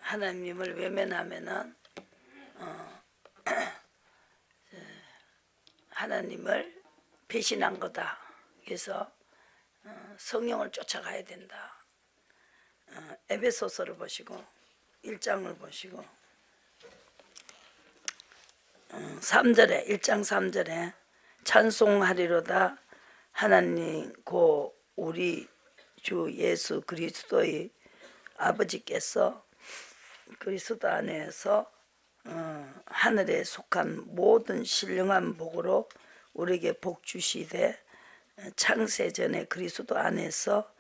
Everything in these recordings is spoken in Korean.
하나님을 외면하면은 하나님을 배신한 거다. 그래서 성령을 쫓아가야 된다. 에베소서를 보시고 1장을 보시고 3절에 1장 3절에 찬송하리로다 하나님 고 우리 주 예수 그리스도의 아버지께서 그리스도 안에서 하늘에 속한 모든 신령한 복으로 우리에게 복 주시되 창세전에 그리스도 안에서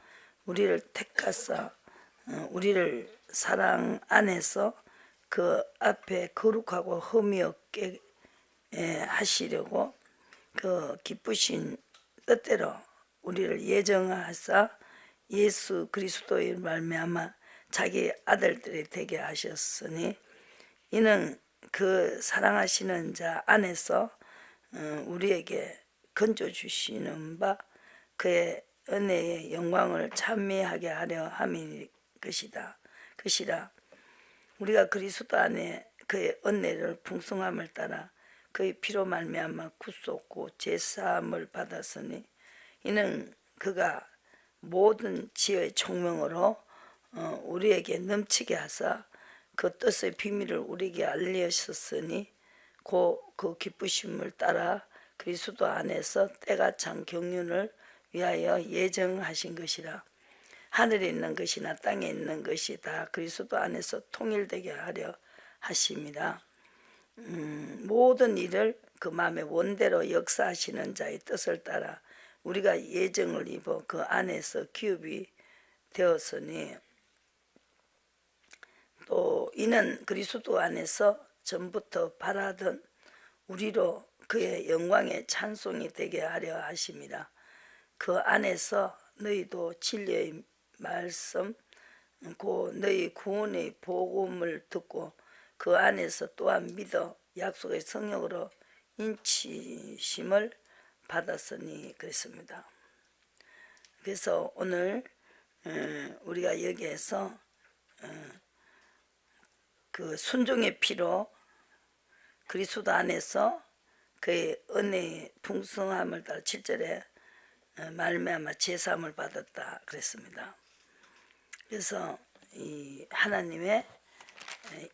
우리를 택하사 우리를 사랑 안에서 그 앞에 거룩하고 흠이 없게 하시려고 그 기쁘신 뜻대로 우리를 예정하사 예수 그리스도의 말미암아 자기 아들들이 되게 하셨으니 이는 그 사랑하시는 자 안에서 우리에게 건져 주시는 바 그의 은혜의 영광을 찬미하게 하려 함이 것이라. 우리가 그리스도 안에 그의 은혜를 풍성함을 따라 그의 피로 말미암아 구속고 제사함을 받았으니 이는 그가 모든 지혜의 총명으로 우리에게 넘치게 하사 그 뜻의 비밀을 우리에게 알리셨으니 그 기쁘심을 따라 그리스도 안에서 때가 찬 경륜을 위하여 예정하신 것이라. 하늘에 있는 것이나 땅에 있는 것이 다 그리스도 안에서 통일되게 하려 하심이라. 모든 일을 그 마음의 원대로 역사하시는 자의 뜻을 따라 우리가 예정을 입어 그 안에서 기업이 되었으니 또 이는 그리스도 안에서 전부터 바라던 우리로 그의 영광의 찬송이 되게 하려 하심이라. 그 안에서 너희도 진리의 말씀 고 너희 구원의 복음을 듣고 그 안에서 또한 믿어 약속의 성령으로 인치심을 받았으니 그랬습니다. 그래서 오늘 우리가 여기에서 그 순종의 피로 그리스도 안에서 그의 은혜의 풍성함을 따라 7절에 말미암아 제사함을 받았다 그랬습니다. 그래서 이 하나님의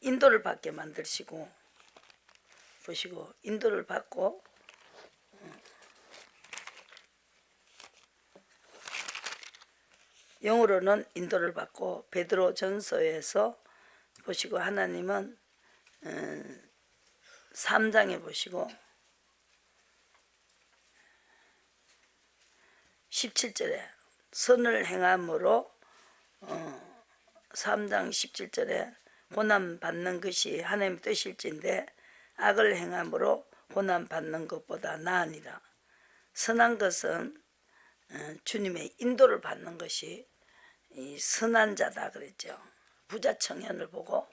인도를 받게 만드시고 보시고 인도를 받고 영으로는 인도를 받고 베드로 전서에서 보시고 하나님은 3장에 보시고 17절에 선을 행함으로 3장 17절에 고난 받는 것이 하나님의 뜻일진데 악을 행함으로 고난 받는 것보다 나으니라. 선한 것은 주님의 인도를 받는 것이 이 선한 자다 그랬죠. 부자 청년을 보고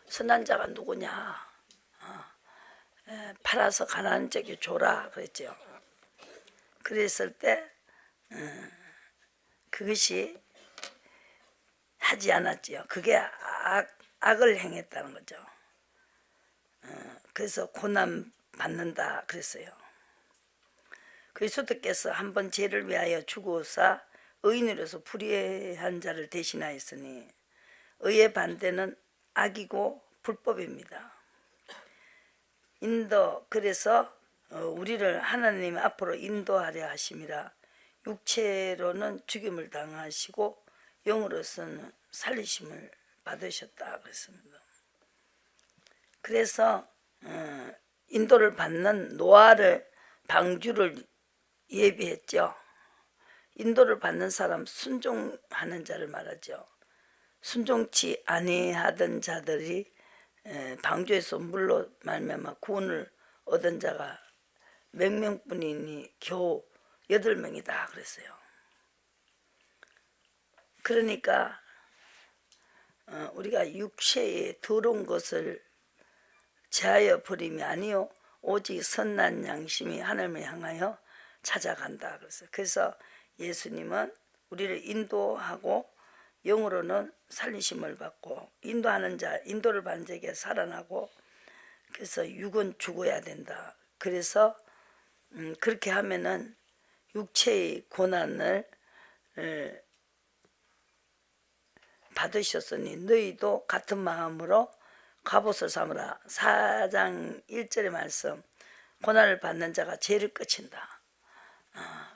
선한 자가 누구냐, 팔아서 가난한 자에게 줘라 그랬죠. 그랬을 때 그것이 하지 않았지요. 그게 악을 행했다는 거죠. 그래서 고난 받는다 그랬어요. 그리스도께서 한번 죄를 위하여 죽으사 의인으로서 불의한 자를 대신하였으니 의의 반대는 악이고 불법입니다. 그래서 우리를 하나님 앞으로 인도하려 하심이라. 육체로는 죽임을 당하시고 영으로서는 살리심을 받으셨다 그랬습니다. 그래서 인도를 받는 노아를 방주를 예비했죠. 인도를 받는 사람 순종하는 자를 말하죠. 순종치 아니하던 자들이 방주에서 물로 말미암아 구원을 얻은 자가 몇 명뿐이니 겨우 8명이다 그랬어요. 그러니까 우리가 육체의 더러운 것을 제하여 버림이 아니요 오직 선한 양심이 하나님을 향하여 찾아간다 그랬어요. 그래서 예수님은 우리를 인도하고 영으로는 살리심을 받고 인도하는 자, 인도를 받는 자에게 살아나고 그래서 육은 죽어야 된다. 그래서 그렇게 하면은 육체의 고난을 받으셨으니 너희도 같은 마음으로 갑옷을 삼으라. 4장 1절의 말씀 고난을 받는 자가 죄를 끝인다.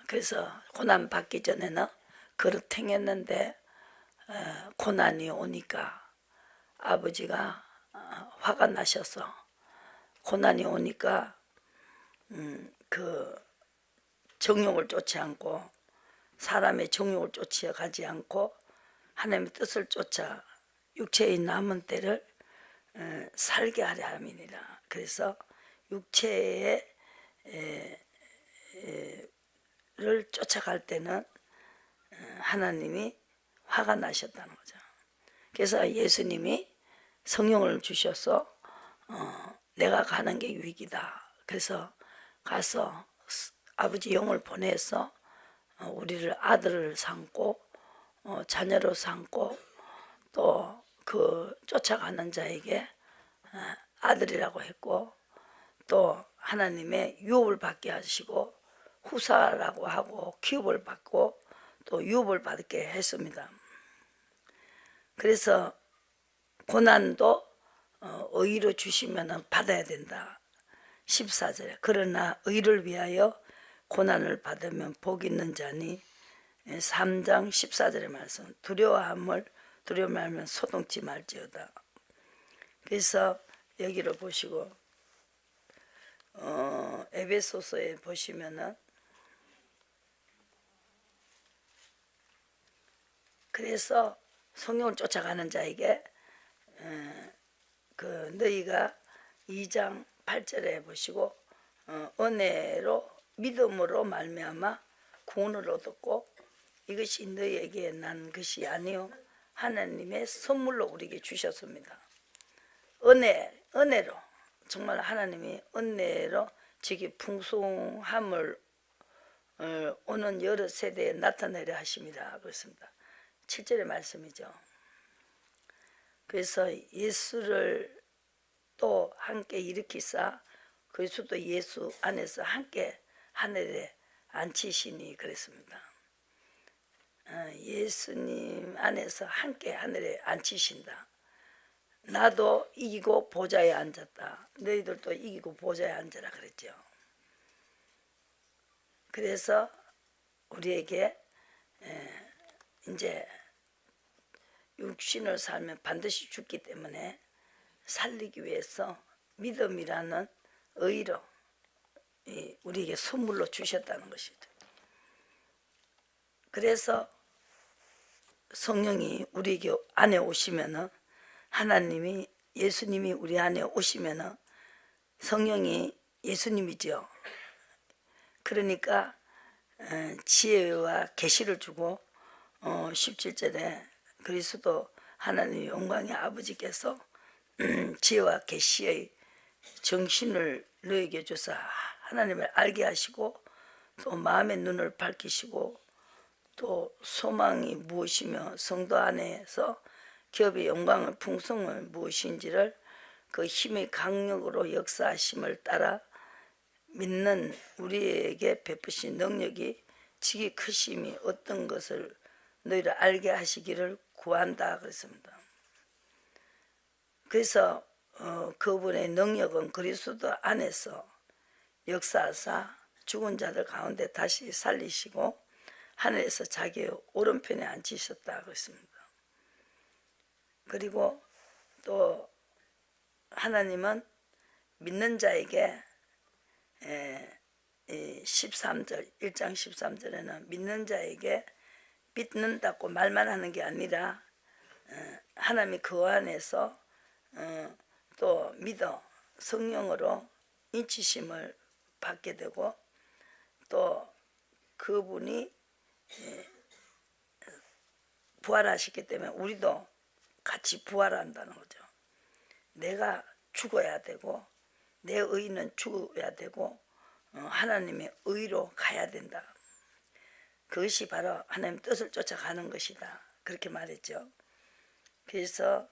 그래서 고난 받기 전에는 그릇 행했는데 고난이 오니까 아버지가 화가 나셔서 고난이 오니까 그 정욕을 쫓지 않고 사람의 정욕을 쫓아가지 않고 하나님의 뜻을 쫓아 육체의 남은 때를 살게 하려 함이니라. 그래서 육체의 를 쫓아갈 때는 하나님이 화가 나셨다는 거죠. 그래서 예수님이 성령을 주셔서 내가 가는 게 유익이다. 그래서 가서 아버지 영을 보내서 우리를 아들을 삼고 자녀로 삼고 또 그 쫓아가는 자에게 아들이라고 했고 또 하나님의 유업을 받게 하시고 후사라고 하고 기업을 받고 또 유업을 받게 했습니다. 그래서 고난도 의로 주시면 받아야 된다. 14절에 그러나 의를 위하여 고난을 받으면 복 있는 자니 3장 14절의 말씀 두려워하면 소동치 말지어다. 그래서 여기를 보시고 에베소서에 보시면은 그래서 성령을 쫓아가는 자에게 그 너희가 2장 8절에 보시고 은혜로 믿음으로 말미암아 구원을 얻었고 이것이 너희에게 난 것이 아니요 하나님의 선물로 우리에게 주셨습니다. 은혜로 정말 하나님이 은혜로 즉이 풍성함을 오는 여러 세대에 나타내려 하심이라 그렇습니다. 7절의 말씀이죠. 그래서 예수를 또 함께 일으키사 그리스도 예수 안에서 함께 하늘에 앉히시니 그랬습니다. 예수님 안에서 함께 하늘에 앉히신다. 나도 이기고 보좌에 앉았다. 너희들도 이기고 보좌에 앉아라 그랬죠. 그래서 우리에게 이제 육신을 살면 반드시 죽기 때문에 살리기 위해서 믿음이라는 의로 우리에게 선물로 주셨다는 것이죠. 그래서 성령이 우리에게 안에 오시면은 하나님이 예수님이 우리 안에 오시면은 성령이 예수님이죠. 그러니까 지혜와 계시를 주고 17절에 그리스도 하나님 영광의 아버지께서 지혜와 계시의 정신을 너에게 주사 하나님을 알게 하시고 또 마음의 눈을 밝히시고 또 소망이 무엇이며 성도 안에서 기업의 영광의 풍성을 무엇인지를 그 힘의 강력으로 역사하심을 따라 믿는 우리에게 베푸신 능력이 지기 크심이 어떤 것을 너희를 알게 하시기를 구한다 그랬습니다. 그래서 그분의 능력은 그리스도 안에서 역사하사 죽은 자들 가운데 다시 살리시고 하늘에서 자기의 오른편에 앉히셨다 그랬습니다. 그리고 또 하나님은 믿는 자에게 13절 1장 13절에는 믿는 자에게 믿는다고 말만 하는 게 아니라 하나님이 그 안에서 또 믿어 성령으로 인치심을 받게 되고 또 그분이 부활하시기 때문에 우리도 같이 부활한다는 거죠. 내가 죽어야 되고 내 의는 죽어야 되고 하나님의 의로 가야 된다. 그것이 바로 하나님 뜻을 쫓아가는 것이다. 그렇게 말했죠. 그래서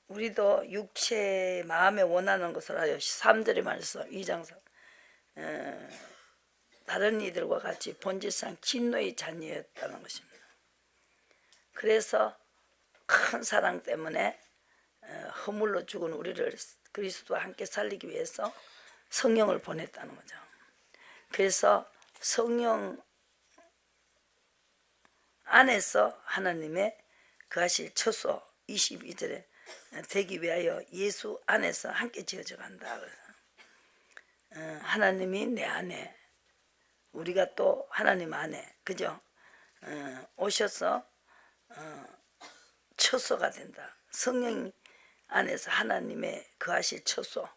우리도 육체의 마음에 원하는 것을 하여 3절에 말해서 2장 다른 이들과 같이 본질상 진노의 자녀였다는 것입니다. 그래서 큰 사랑 때문에 허물로 죽은 우리를 그리스도와 함께 살리기 위해서 성령을 보냈다는 거죠. 그래서 성령 안에서 하나님의 거하실 처소 22절에 되기 위하여 예수 안에서 함께 지어져 간다. 하나님이 내 안에, 우리가 또 하나님 안에, 그죠? 오셔서 처소가 된다. 성령 안에서 하나님의 거하실 처소,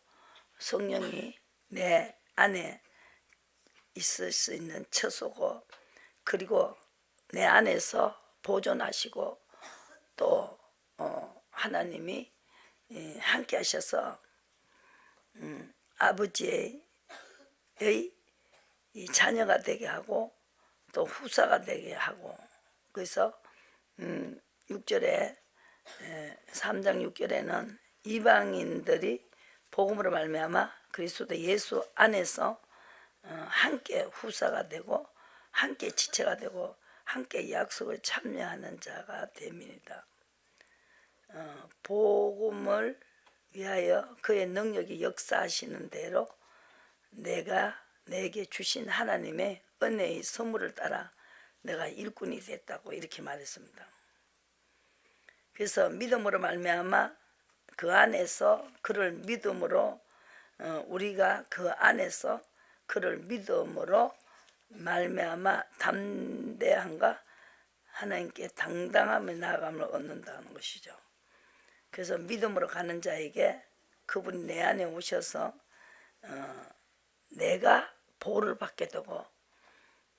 성령이 내 안에 있을 수 있는 처소고, 그리고 내 안에서 보존하시고 또 하나님이 함께 하셔서 아버지의 이 자녀가 되게 하고 또 후사가 되게 하고, 그래서 6절에 3장 6절에는 이방인들이 복음으로 말미암아 그리스도 예수 안에서 함께 후사가 되고 함께 지체가 되고 함께 약속을 참여하는 자가 됩니다. 복음을 위하여 그의 능력이 역사하시는 대로 내가 내게 주신 하나님의 은혜의 선물을 따라 내가 일꾼이 됐다고 이렇게 말했습니다. 그래서 믿음으로 말미암아 그 안에서 그를 믿음으로 우리가 그 안에서 그를 믿음으로 말미암아 담대함과 하나님께 당당함의 나아감을 얻는다는 것이죠. 그래서 믿음으로 가는 자에게 그분이 내 안에 오셔서 내가 보호를 받게 되고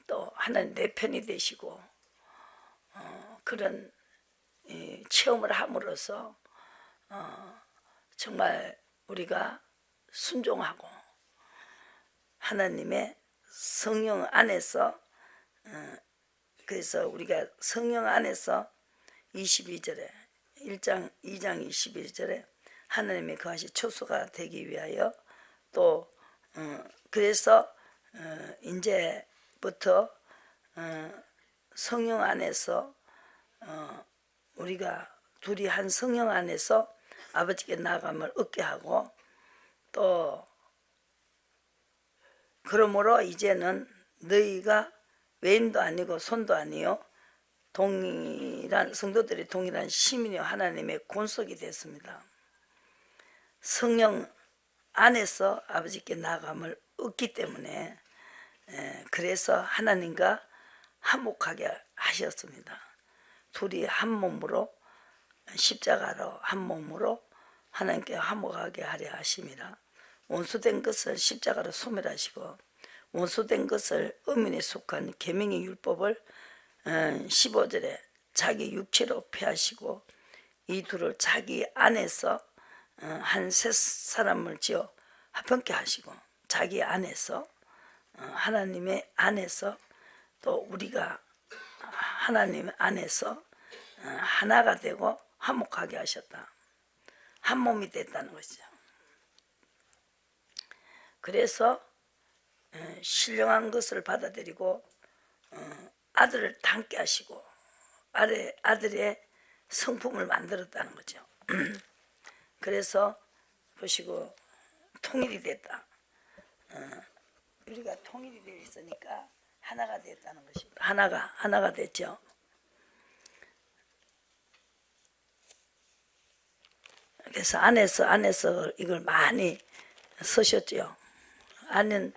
또 하나님 내 편이 되시고 그런 체험을 함으로써 정말 우리가 순종하고 하나님의 성령 안에서 그래서 우리가 성령 안에서 22절에 2장 21절에 하나님의 거하실 처소가 되기 위하여 또 그래서 이제부터 성령 안에서 우리가 둘이 한 성령 안에서 아버지께 나아감을 얻게 하고 또 그러므로 이제는 너희가 외인도 아니고 손도 아니요 동일한 성도들이 동일한 시민이요 하나님의 권속이 됐습니다. 성령 안에서 아버지께 나아감을 얻기 때문에 그래서 하나님과 화목하게 하셨습니다. 둘이 한 몸으로 십자가로 한 몸으로 하나님께 화목하게 하려 하심이라. 원수된 것을 십자가로 소멸하시고 원수된 것을 의민에 속한 계명의 율법을 15절에 자기 육체로 폐하시고 이 둘을 자기 안에서 한 새 사람을 지어 화평케 하시고 자기 안에서 하나님의 안에서 또 우리가 하나님 안에서 하나가 되고 화목하게 하셨다. 한 몸이 됐다는 것이죠. 그래서 신령한 것을 받아들이고 아들을 닮게 하시고 아들의 성품을 만들었다는 거죠. 그래서 보시고 통일이 됐다. 우리가 통일이 되어 있으니까 하나가 됐다는 것입니다. 하나가 됐죠. 그래서 안에서 이걸 많이 쓰셨죠. 안은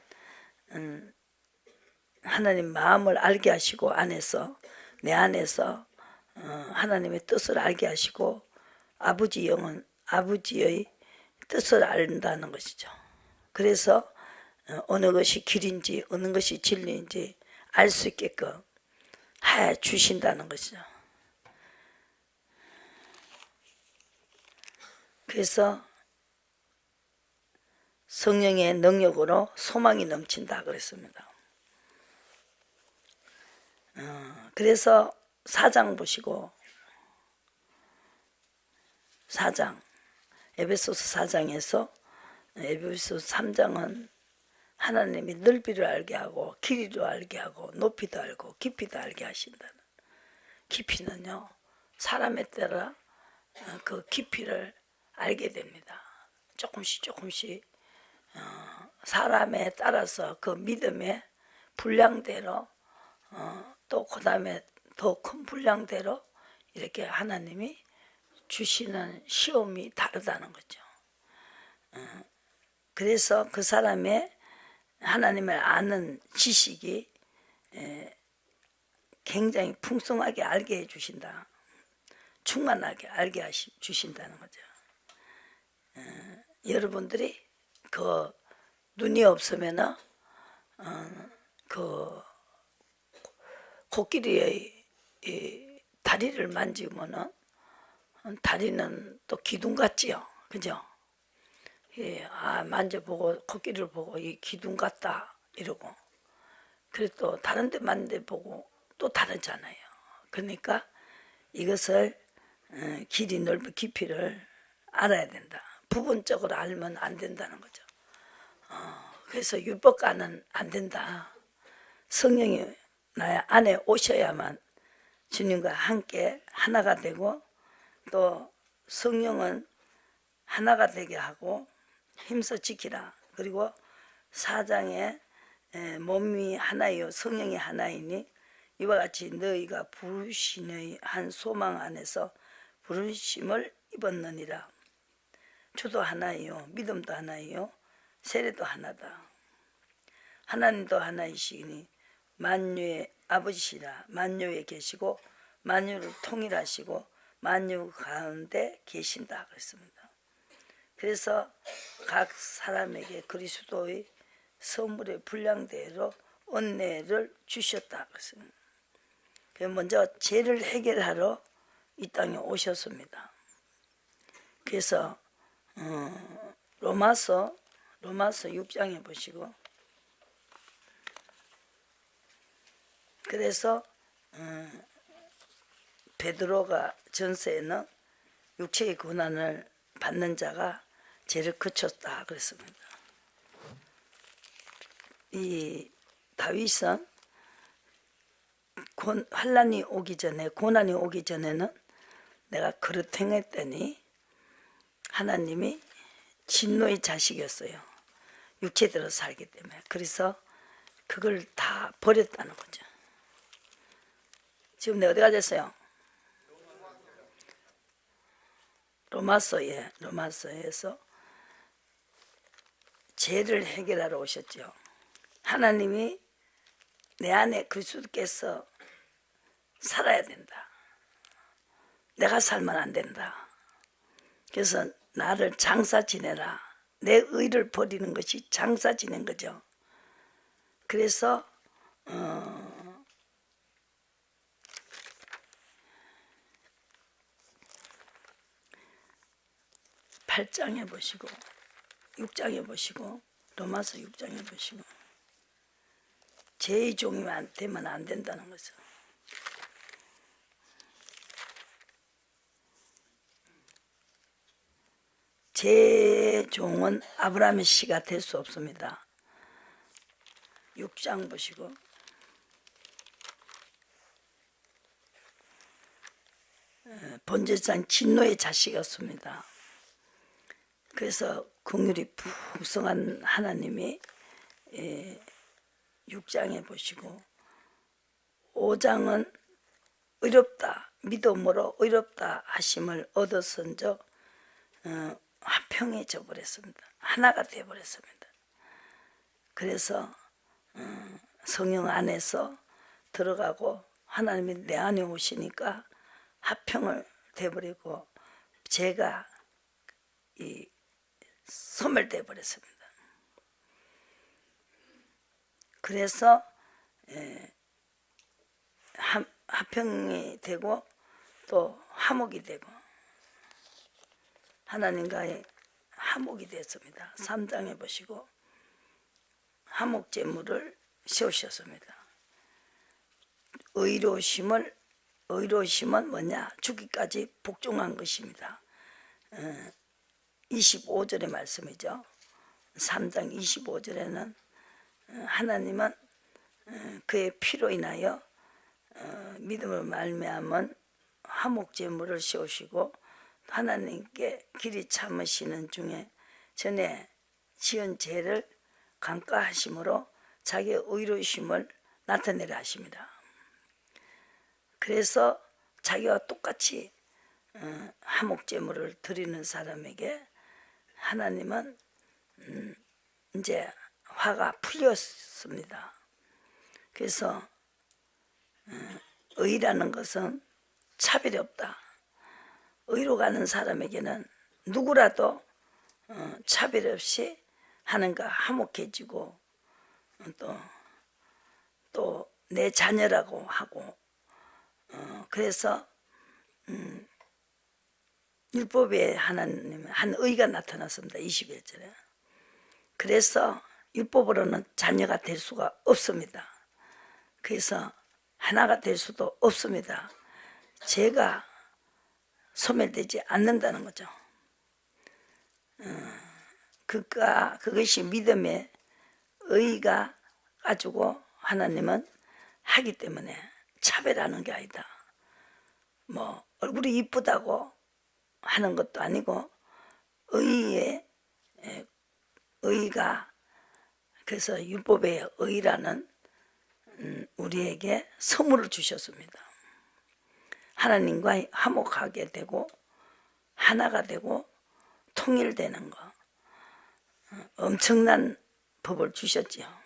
하나님 마음을 알게 하시고 안에서 내 안에서 하나님의 뜻을 알게 하시고 아버지 영은 아버지의 뜻을 안다는 것이죠. 그래서 어느 것이 길인지 어느 것이 진리인지 알 수 있게끔 해 주신다는 것이죠. 그래서 성령의 능력으로 소망이 넘친다 그랬습니다. 그래서 4장 보시고 4장 에베소서 4장에서 에베소서 3장은 하나님이 넓이를 알게 하고 길이도 알게 하고 높이도 알고 깊이도 알게 하신다는. 깊이는요 사람에 따라 그 깊이를 알게 됩니다. 조금씩 사람에 따라서 그 믿음의 분량대로 또 그 다음에 더 큰 분량대로 이렇게 하나님이 주시는 시험이 다르다는 거죠. 그래서 그 사람의 하나님을 아는 지식이 굉장히 풍성하게 알게 해주신다. 충만하게 알게 주신다는 거죠. 여러분들이 그 눈이 없으면 그 코끼리의 다리를 만지면은 다리는 또 기둥 같지요, 그죠? 만져보고 코끼리를 보고 이 기둥 같다 이러고, 그래 또 다른 데 만져 보고 또 다르잖아요. 그러니까 이것을 길이 넓이 깊이를 알아야 된다. 부분적으로 알면 안 된다는 거죠. 그래서 율법과는 안 된다. 성령이 나의 안에 오셔야만 주님과 함께 하나가 되고, 또 성령은 하나가 되게 하고 힘써 지키라. 그리고 4장에 몸이 하나이요 성령이 하나이니 이와 같이 너희가 부르심의 한 소망 안에서 부르심을 입었느니라. 주도 하나이요 믿음도 하나이요 세례도 하나다. 하나님도 하나이시니 만유의 아버지시라. 만유에 계시고 만유를 통일하시고 만유 가운데 계신다 그랬습니다. 그래서 각 사람에게 그리스도의 선물의 분량대로 은혜를 주셨다 그랬습니다. 먼저 죄를 해결하러 이 땅에 오셨습니다. 그래서 로마서 6장에 보시고, 그래서 베드로가 전서에는 육체의 고난을 받는 자가 죄를 그쳤다 그랬습니다. 이 다윗은 환난이 오기 전에, 고난이 오기 전에는 내가 그릇 행했더니 하나님이 진노의 자식이었어요. 육체대로 살기 때문에. 그래서 그걸 다 버렸다는 거죠. 지금 내가 어디가 됐어요? 로마서에서 죄를 해결하러 오셨죠. 하나님이 내 안에 그리스도께서 살아야 된다. 내가 살면 안 된다. 그래서 나를 장사 지내라. 내 의를 버리는 것이 장사 지낸 거죠. 그래서 8장에 보시고 6장에 보시고 로마서 6장에 보시고 죄의 종이 되면 안 된다는 거죠. 죄의 종은 아브라함의 씨가 될 수 없습니다. 6장 보시고 본질상 진노의 자식이었습니다. 그래서 긍휼이 풍성한 하나님이 6장에 보시고 5장은 의롭다 믿음으로 의롭다 하심을 얻었은저 화평해져 버렸습니다. 하나가 되어 버렸습니다. 그래서 성령 안에서 들어가고 하나님이 내 안에 오시니까 화평을 되어버리고 죄가 소멸되어 버렸습니다. 그래서 화평이 되고 또 화목이 되고 하나님과의 화목이 됐습니다. 3장에 보시고 화목제물을 세우셨습니다. 의로우심을 의로우심은 뭐냐? 죽기까지 복종한 것입니다. 25절의 말씀이죠. 3장 25절에는 하나님은 그의 피로 인하여 믿음을 말미암은 화목제물을 씌우시고 하나님께 길이 참으시는 중에 전에 지은 죄를 강가하심으로 자기의 의로우심을 나타내려 하십니다. 그래서 자기와 똑같이 화목제물을 드리는 사람에게 하나님은 이제 화가 풀렸습니다. 그래서 의라는 것은 차별이 없다. 의로 가는 사람에게는 누구라도 차별 없이 하나님과 화목해지고 또 내 자녀라고 하고 그래서 율법에 하나님의 한 의가 나타났습니다. 21절에. 그래서 율법으로는 자녀가 될 수가 없습니다. 그래서 하나가 될 수도 없습니다. 죄가 소멸되지 않는다는 거죠. 그것이 믿음의 의가 가지고 하나님은 하기 때문에 차별하는 게 아니다. 뭐 얼굴이 이쁘다고 하는 것도 아니고 의가 그래서 율법의 의라는 우리에게 선물을 주셨습니다. 하나님과 화목하게 되고 하나가 되고 통일되는 거 엄청난 법을 주셨지요.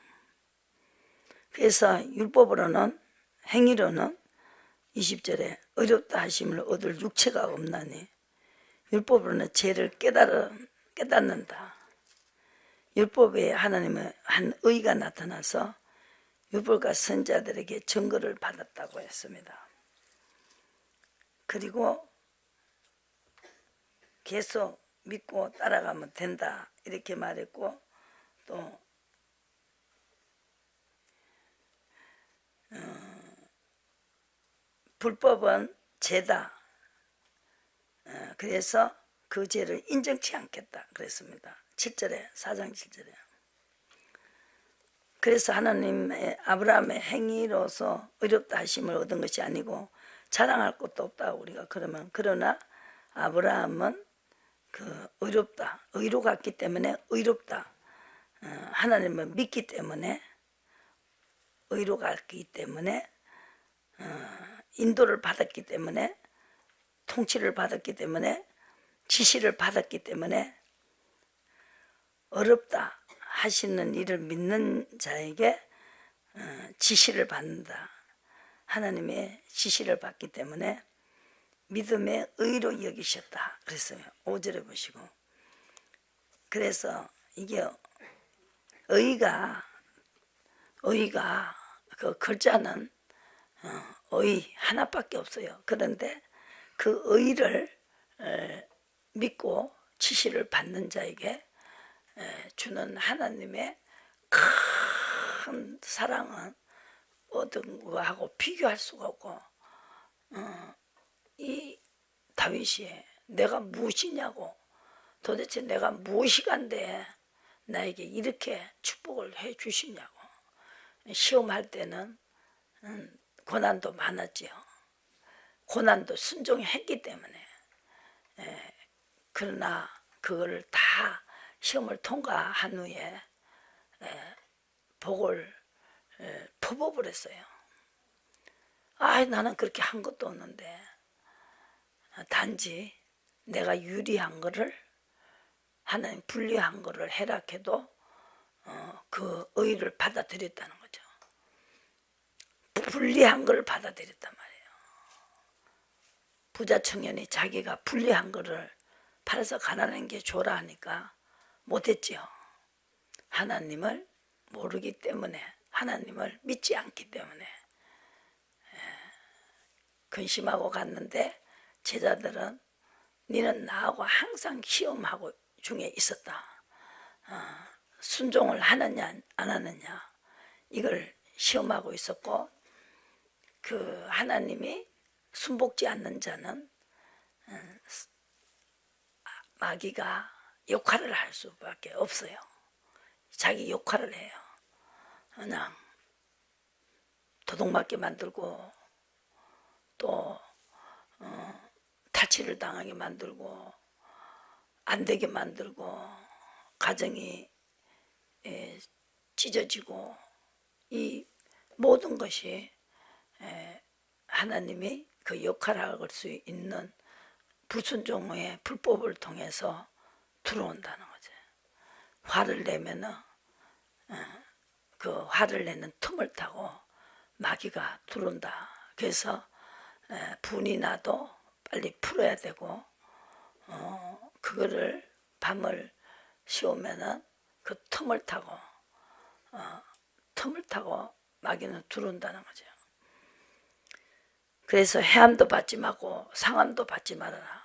그래서 율법으로는 행위로는 20절에 어렵다 하심을 얻을 육체가 없나니 율법으로는 죄를 깨닫는다. 율법에 하나님의 한 의가 나타나서 율법과 선자들에게 증거를 받았다고 했습니다. 그리고 계속 믿고 따라가면 된다 이렇게 말했고 또 불법은 죄다. 그래서 그 죄를 인정치 않겠다 그랬습니다. 7절에 4장 7절에. 그래서 하나님의 아브라함의 행위로서 의롭다 하심을 얻은 것이 아니고 자랑할 것도 없다 우리가 그러나 아브라함은 그 의롭다 의로 갔기 때문에 의롭다 하나님을 믿기 때문에 의로 갔기 때문에 인도를 받았기 때문에 통치를 받았기 때문에 지시를 받았기 때문에 어렵다 하시는 일을 믿는 자에게 지시를 받는다. 하나님의 지시를 받기 때문에 믿음의 의로 여기셨다 그랬어요. 5절에 보시고. 그래서 이게 의가 그 글자는 의 하나밖에 없어요. 그런데 그 의를 믿고 지시를 받는 자에게 주는 하나님의 큰 사랑은 어떤 거하고 비교할 수가 없고 이 다윗이 내가 무엇이냐고 도대체 내가 무엇이 간데 나에게 이렇게 축복을 해 주시냐고 시험할 때는 고난도 많았지요. 고난도 순종했기 때문에 그러나 그걸 다 시험을 통과한 후에 복을 포복을 했어요. 나는 그렇게 한 것도 없는데 단지 내가 유리한 거를 하나님 불리한 거를 해락해도 그 의를 받아들였다는 거죠. 불리한 걸 받아들였단 말이에요. 부자 청년이 자기가 불리한 거를 팔아서 가난한 게 줘라 하니까 못했지요. 하나님을 모르기 때문에 하나님을 믿지 않기 때문에 근심하고 갔는데 제자들은 너는 나하고 항상 시험하고 중에 있었다. 순종을 하느냐 안 하느냐 이걸 시험하고 있었고 그 하나님이 순복지 않는 자는 마귀가 역할을 할 수밖에 없어요. 자기 역할을 해요. 그냥 도둑맞게 만들고 또 탈취를 당하게 만들고 안 되게 만들고 가정이 찢어지고 이 모든 것이 하나님이 그 역할을 할 수 있는 불순종의 불법을 통해서 들어온다는 거죠. 화를 내면은 그 화를 내는 틈을 타고 마귀가 들어온다. 그래서 분이 나도 빨리 풀어야 되고 그거를 밤을 씌우면은 그 틈을 타고 마귀는 들어온다는 거죠. 그래서 해함도 받지 말고 상함도 받지 말아라.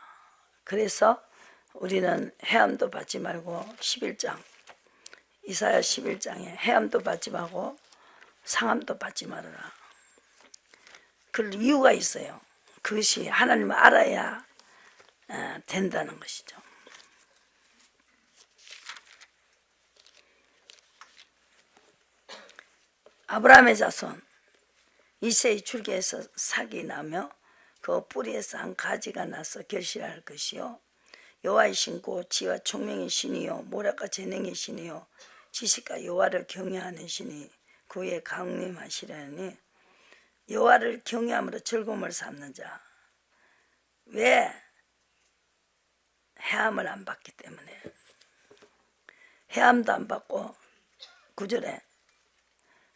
그래서 우리는 해함도 받지 말고 11장 이사야 11장에 해함도 받지 말고 상함도 받지 말아라. 그 이유가 있어요. 그것이 하나님을 알아야 된다는 것이죠. 아브라함의 자손 이새의 줄기에서 삭이 나며 그 뿌리에서 한 가지가 나서 결실할 것이요 여호와의 신고 지와 총명의 신이요 모략과 재능의 신이요 지식과 여호와를 경외하는 신이 그의 강림하시려니 여호와를 경외함으로 즐거움을 삼는 자. 왜? 해함을 안 받기 때문에. 해함도 안 받고 9절에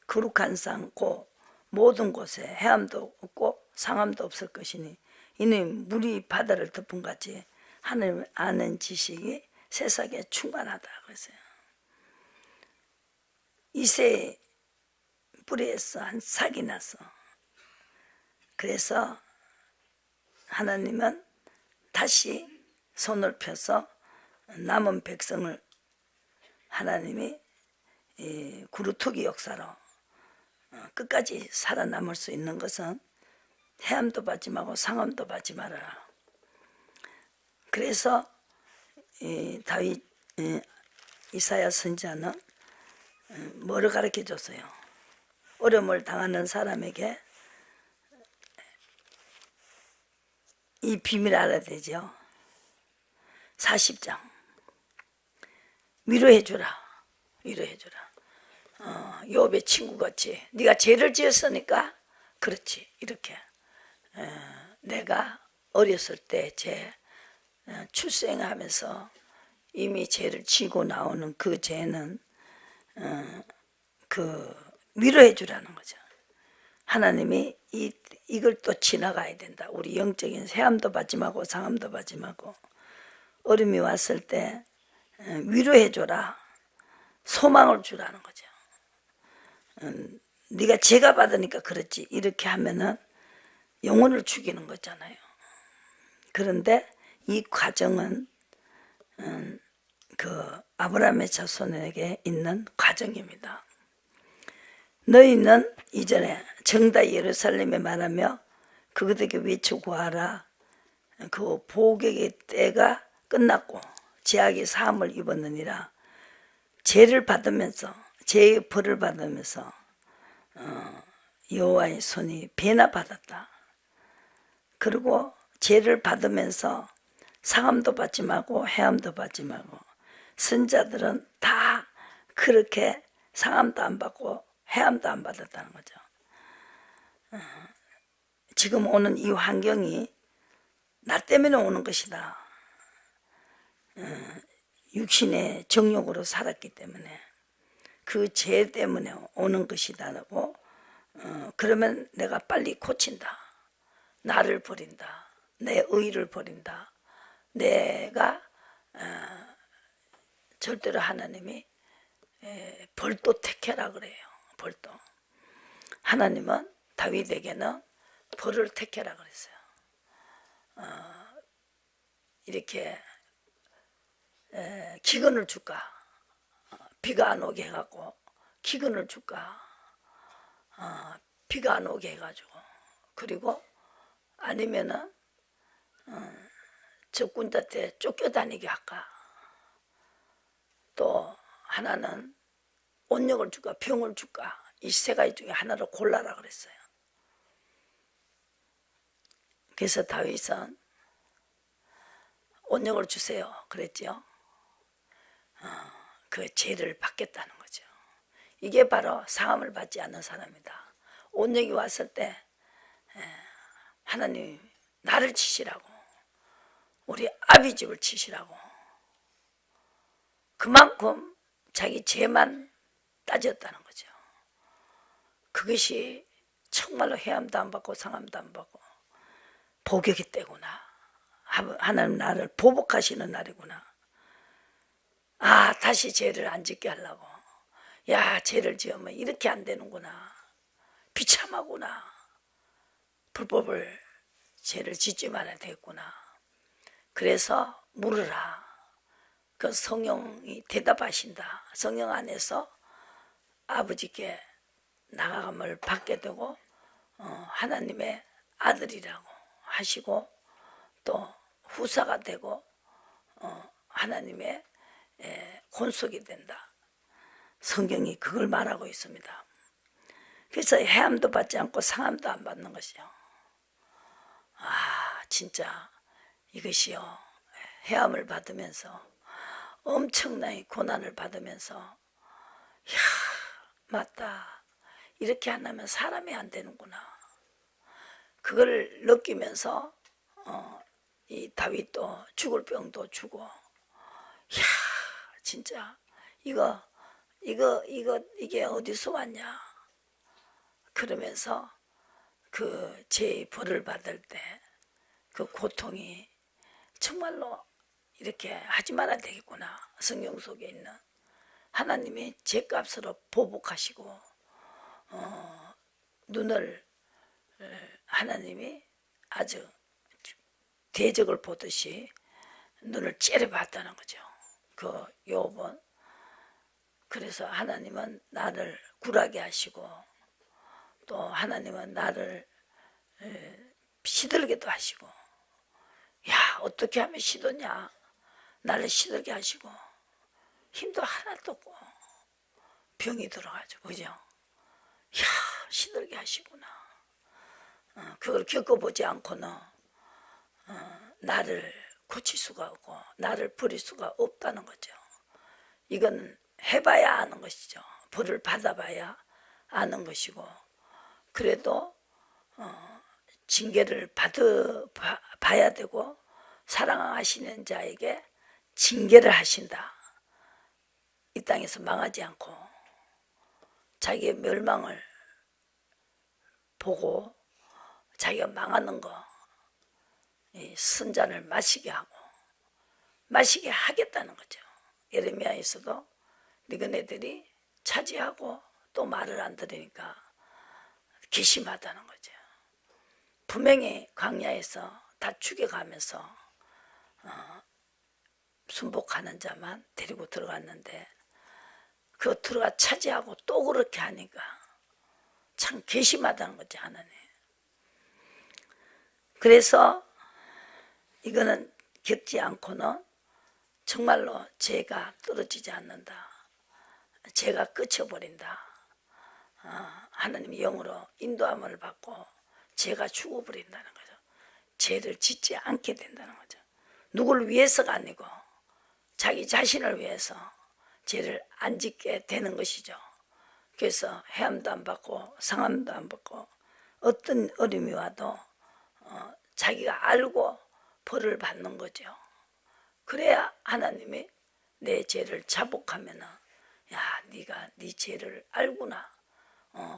거룩한 산 곧 모든 곳에 해함도 없고 상함도 없을 것이니 이는 물이 바다를 덮은 같이 하나님을 아는 지식이 세상에 충만하다 그랬어요. 이새의 뿌리에서 한 삭이 나서 그래서 하나님은 다시 손을 펴서 남은 백성을 하나님이 구루토기 역사로 끝까지 살아남을 수 있는 것은 해함도 받지 말고 상함도 받지 말아라. 그래서 다윗 이사야 선지자는 뭐를 가르쳐 줬어요? 어려움을 당하는 사람에게 이 비밀을 알아야 되죠. 40장 위로해주라. 욥의 친구같이 네가 죄를 지었으니까 그렇지 이렇게 내가 어렸을 때 출생하면서 이미 죄를 지고 나오는 그 죄는 그 위로해 주라는 거죠. 하나님이 이걸 또 지나가야 된다. 우리 영적인 해함도 받지 말고 상함도 받지 말고 어려움이 왔을 때 위로해 줘라. 소망을 주라는 거죠. 네가 죄가 받으니까 그렇지 이렇게 하면은 영혼을 죽이는 거잖아요. 그런데 이 과정은 그 아브라함의 자손에게 있는 과정입니다. 너희는 이전에 정다 예루살렘에 말하며 그것에게 외쳐 구하라. 그 복의 때가 끝났고 죄악의 사함을 입었느니라. 죄를 받으면서 죄의 벌을 받으면서 여호와의 손이 배나 받았다. 그리고 죄를 받으면서 상함도 받지 말고 해함도 받지 말고 선자들은 다 그렇게 상함도 안 받고 해함도 안 받았다는 거죠. 지금 오는 이 환경이 나 때문에 오는 것이다. 육신의 정욕으로 살았기 때문에 그 죄 때문에 오는 것이다라고 그러면 내가 빨리 고친다. 나를 버린다. 내 의를 버린다. 내가 절대로 하나님이 벌도 택해라 그래요. 벌도. 하나님은 다윗에게는 벌을 택해라 그랬어요. 이렇게 기근을 줄까? 비가 안 오게 해갖고 기근을 줄까? 비가 안 오게 해가지고 그리고 아니면은 적군한테 쫓겨다니게 할까? 또 하나는 온역을 줄까 병을 줄까? 이 세 가지 중에 하나를 골라라 그랬어요. 그래서 다윗은 온역을 주세요 그랬죠. 그 죄를 받겠다는 거죠. 이게 바로 상함을 받지 않는 사람이다. 온역이 왔을 때 하나님 나를 치시라고, 우리 아비 집을 치시라고, 그만큼 자기 죄만 따졌다는 거죠. 그것이 정말로 해함도 안 받고 상함도 안 받고 복이기 때구나. 하나님 나를 보복하시는 날이구나. 아, 다시 죄를 안 짓게 하려고. 야, 죄를 지으면 이렇게 안 되는구나. 비참하구나. 불법을 죄를 짓지 말아야 되겠구나. 그래서 물으라. 그 성령이 대답하신다. 성령 안에서 아버지께 나감을 받게 되고 하나님의 아들이라고 하시고 또 후사가 되고 하나님의 권속이 된다. 성경이 그걸 말하고 있습니다. 그래서 해함도 받지 않고 상함도 안 받는 것이요. 아, 진짜 이것이요. 해함을 받으면서 엄청나게 고난을 받으면서 야, 맞다. 이렇게 안 하면 사람이 안 되는구나. 그걸 느끼면서 이 다윗도 죽을 병도 주고, 야, 진짜 이게 어디서 왔냐? 그러면서 그 죄의 벌을 받을 때 그 고통이 정말로 이렇게 하지 말아야 되겠구나. 성경 속에 있는 하나님이 죄값으로 보복하시고 눈을 하나님이 아주 대적을 보듯이 눈을 째려봤다는 거죠. 그 욥은 그래서 하나님은 나를 굴하게 하시고 또 하나님은 나를 시들게도 하시고, 야, 어떻게 하면 시드냐? 나를 시들게 하시고 힘도 하나도 없고 병이 들어가지고, 그죠? 야, 시들게 하시구나. 그걸 겪어보지 않고는 나를 고칠 수가 없고 나를 버릴 수가 없다는 거죠. 이건 해봐야 아는 것이죠. 벌을 받아봐야 아는 것이고, 그래도 징계를 봐야 되고 사랑하시는 자에게 징계를 하신다. 이 땅에서 망하지 않고 자기의 멸망을 보고 자기가 망하는 거, 이 선잔을 마시게 하고 마시게 하겠다는 거죠. 예레미야에서도 너희들이 차지하고 또 말을 안 들으니까 괘씸하다는 거죠. 분명히 광야에서 다 죽여가면서 순복하는 자만 데리고 들어갔는데 그 들어가 차지하고 또 그렇게 하니까 참 괘씸하다는 거죠, 하나님. 그래서 이거는 겪지 않고는 정말로 죄가 떨어지지 않는다. 죄가 끝쳐버린다. 하나님의 영으로 인도함을 받고 죄가 죽어버린다는 거죠. 죄를 짓지 않게 된다는 거죠. 누구를 위해서가 아니고 자기 자신을 위해서 죄를 안 짓게 되는 것이죠. 그래서 해함도 안 받고 상함도 안 받고 어떤 어려움이 와도 자기가 알고 벌을 받는 거죠. 그래야 하나님이 내 죄를 자복하면은, 야, 네가 네 죄를 알구나.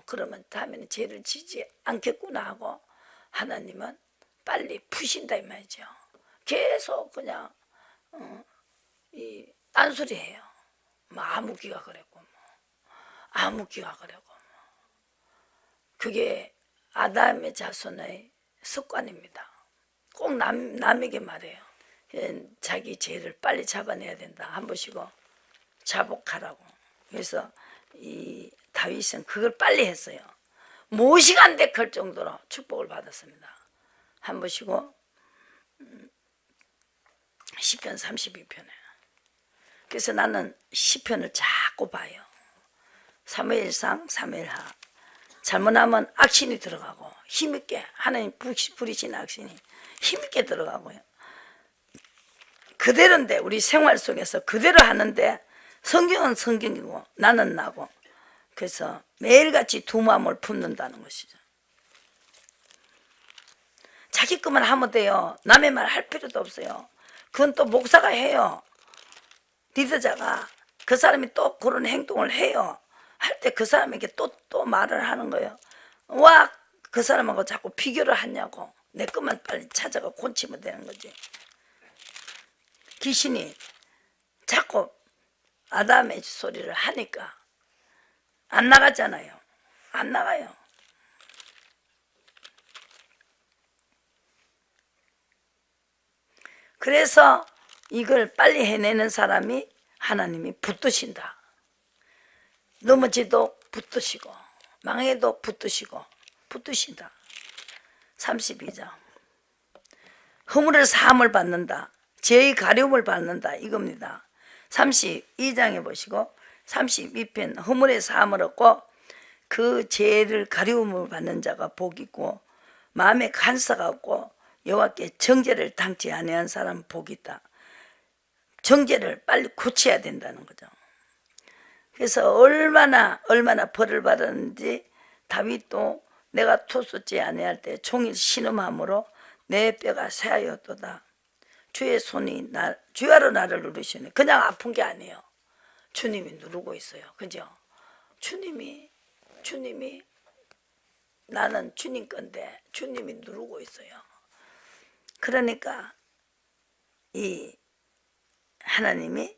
그러면 다음에는 죄를 지지 않겠구나 하고 하나님은 빨리 푸신다 이 말이죠. 계속 그냥 이 딴소리해요. 뭐 아무기가 그랬고 뭐 아무기가 그랬고 뭐. 그게 아담의 자손의 습관입니다. 꼭 남에게 말해요. 자기 죄를 빨리 잡아내야 된다. 한 번씩은 자복하라고. 그래서 이 다윗은 그걸 빨리 했어요. 모시간데 클 정도로 축복을 받았습니다. 한 보시고 시편 32편에. 그래서 나는 시편을 자꾸 봐요. 사무엘상, 사무엘하. 잘못하면 악신이 들어가고 힘있게 하나님 부리신 악신이 힘있게 들어가고요. 그대로인데 우리 생활 속에서 그대로 하는데 성경은 성경이고 나는 나고, 그래서 매일같이 두 마음을 품는다는 것이죠. 자기 것만 하면 돼요. 남의 말 할 필요도 없어요. 그건 또 목사가 해요. 리더자가 그 사람이 또 그런 행동을 해요. 할 때 그 사람에게 또 말을 하는 거예요. 와, 그 사람하고 자꾸 비교를 하냐고. 내 것만 빨리 찾아가 고치면 되는 거지. 귀신이 자꾸 아담의 소리를 하니까 안 나가잖아요. 안 나가요. 그래서 이걸 빨리 해내는 사람이 하나님이 붙드신다. 넘어지도 붙드시고 망해도 붙드시고 붙드신다. 32장. 허물의 사함을 받는다. 죄의 가려움을 받는다. 이겁니다. 32장에 보시고 32편 허물의 사함을 얻고 그 죄를 가려움을 받는 자가 복이 있고 마음에 간사가 없고 여호와께 정죄를 당치 아니한 사람은 복이 있다. 정죄를 빨리 고쳐야 된다는 거죠. 그래서 얼마나 벌을 받았는지 다윗도 내가 토쏟지 아니할 때 종일 신음함으로 내 뼈가 쇠하였도다. 주의 손이 주야로 나를 누르시네. 그냥 아픈 게 아니에요. 주님이 누르고 있어요. 그죠? 주님이 나는 주님 건데 주님이 누르고 있어요. 그러니까 이 하나님이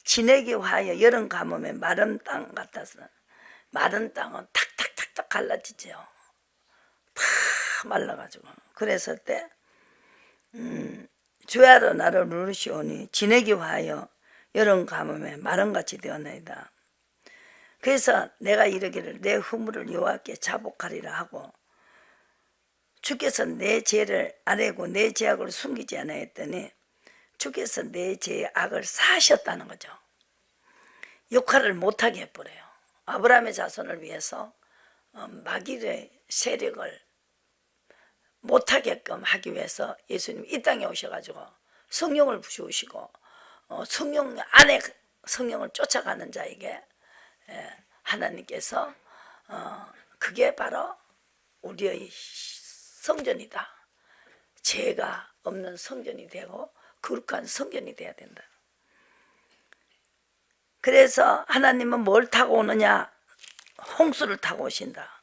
진에게 화하여 여름 가뭄에 마른 땅 같아서, 마른 땅은 탁탁탁탁 갈라지죠. 다 말라가지고. 그랬을 때 주야로 나를 누르시오니 진에게 화하여 여름 가뭄에 마른같이 되었나이다. 그래서 내가 이르기를 내 허물을 여호와께 자복하리라 하고 주께서 내 죄를 아뢰고 내 죄악을 숨기지 않았더니 주께서 내 죄의 악을 사하셨다는 거죠. 역할을 못하게 해버려요. 아브라함의 자손을 위해서 마귀의 세력을 못하게끔 하기 위해서 예수님이 이 땅에 오셔가지고 성령을 부으시고 성령 안에 성령을 쫓아가는 자에게 하나님께서 그게 바로 우리의 성전이다. 죄가 없는 성전이 되고 거룩한 성전이 되어야 된다. 그래서 하나님은 뭘 타고 오느냐? 홍수를 타고 오신다.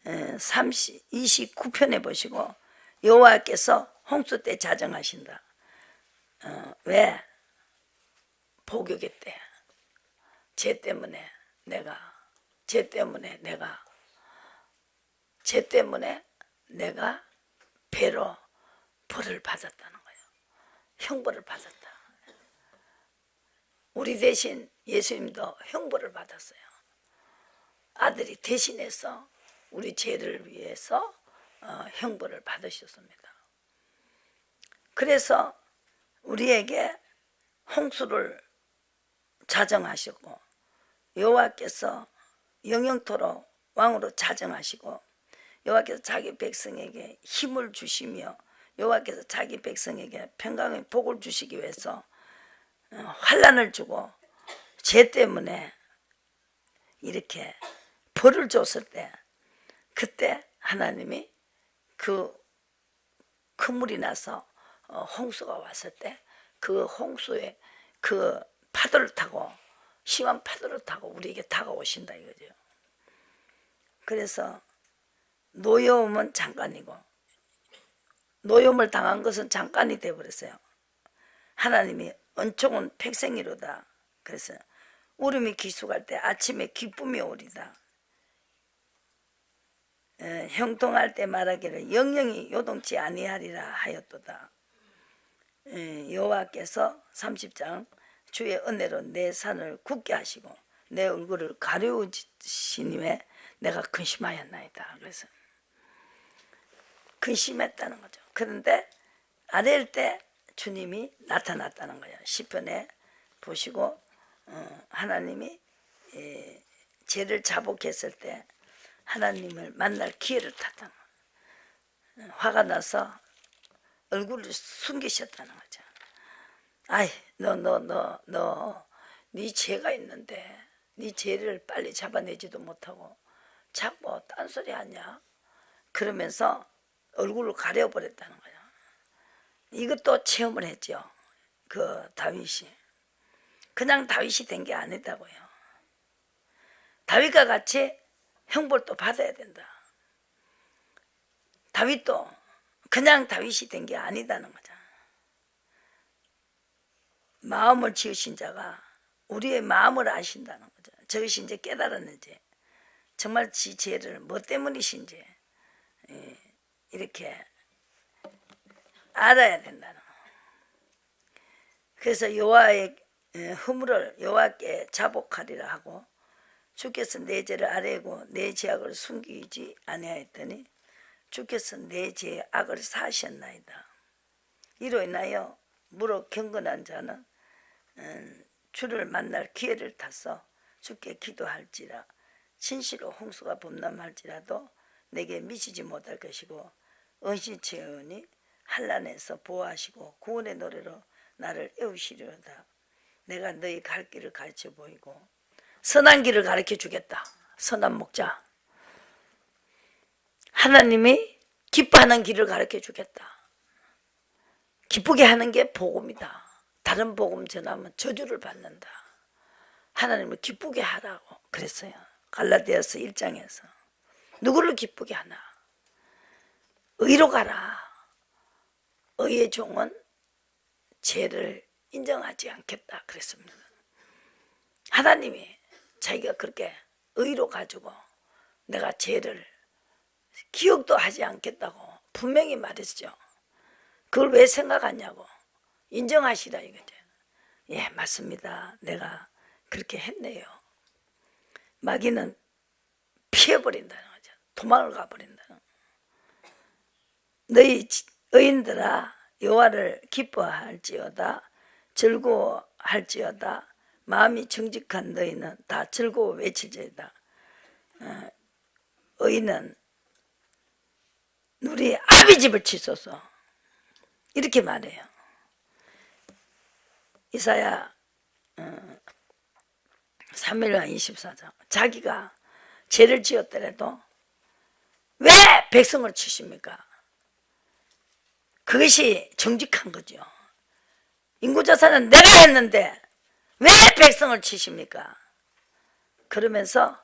29편에 보시고 여호와께서 홍수 때 자정하신다. 왜? 복역의 때. 죄 때문에 배로 벌을 받았다는 거예요. 형벌을 받았다. 우리 대신 예수님도 형벌을 받았어요. 아들이 대신해서 우리 죄를 위해서 형벌을 받으셨습니다. 그래서 우리에게 홍수를 자정하셨고 여호와께서 영영토록 왕으로 자정하시고 여호와께서 자기 백성에게 힘을 주시며 여호와께서 자기 백성에게 평강의 복을 주시기 위해서 환난을 주고 죄 때문에 이렇게 벌을 줬을 때 그때 하나님이 그 큰 물이 나서 홍수가 왔을 때 그 홍수에 그 파도를 타고 심한 파도를 타고 우리에게 다가오신다 이거죠. 그래서 노여움은 잠깐이고 노여움을 당한 것은 잠깐이 되어버렸어요. 하나님이 은총은 백생이로다. 그래서 울음이 기숙할 때 아침에 기쁨이 오리다. 형통할 때 말하기를 영영이 요동치 아니하리라 하였도다. 여호와께서 30장 주의 은혜로 내 산을 굳게 하시고 내 얼굴을 가려우시니 왜 내가 근심하였나이다. 그래서 근심했다는 거죠. 그런데 아랠 때 주님이 나타났다는 거예요. 시편에 보시고 하나님이 죄를 자복했을 때 하나님을 만날 기회를 탔다는 거예요. 화가 나서 얼굴을 숨기셨다는 거죠. 아이, 네 죄가 있는데 네 죄를 빨리 잡아내지도 못하고 자꾸 딴소리 하냐? 그러면서 얼굴을 가려버렸다는 거예요. 이것도 체험을 했죠. 그 다윗이. 그냥 다윗이 된 게 아니다고요. 다윗과 같이 형벌도 받아야 된다. 다윗도 그냥 다윗이 된 게 아니다는 거죠. 마음을 지으신 자가 우리의 마음을 아신다는 거죠. 저것이 이제 깨달았는지 정말 지 죄를 뭐 때문이신지 이렇게 알아야 된다는 거예요. 그래서 여호와의 허물을 여호와께 자복하리라 하고 주께서 내 죄를 아뢰고 내 죄악을 숨기지 아니하였더니 주께서 내 죄의 악을 사하셨나이다. 이로 인하여 무릇 경건한 자는 주를 만날 기회를 타서 주께 기도할지라 진실로 홍수가 범람할지라도 내게 미치지 못할 것이고 은신체원이 한란에서 보호하시고 구원의 노래로 나를 애우시리로다. 내가 너희 갈 길을 가르쳐 보이고 선한 길을 가르쳐 주겠다. 선한 목자. 하나님이 기뻐하는 길을 가르쳐 주겠다. 기쁘게 하는 게 복음이다. 다른 복음 전하면 저주를 받는다. 하나님을 기쁘게 하라고 그랬어요. 갈라디아서 1장에서. 누구를 기쁘게 하나? 의로 가라. 의의 종은 죄를 인정하지 않겠다 그랬습니다. 하나님이 자기가 그렇게 의로 가지고 내가 죄를 기억도 하지 않겠다고 분명히 말했죠. 그걸 왜 생각하냐고. 인정하시라 이거죠. 예, 맞습니다. 내가 그렇게 했네요. 마귀는 피해버린다는 거죠. 도망을 가버린다는. 너희 의인들아 여호와를 기뻐할지어다 즐거워할지어다 마음이 정직한 너희는 다 즐거워 외칠지어다. 의인은 우리 아비집을 치소서 이렇게 말해요. 이사야 3일과 24장. 자기가 죄를 지었더라도 왜 백성을 치십니까? 그것이 정직한 거죠. 인구조사는 내가 했는데 왜 백성을 치십니까? 그러면서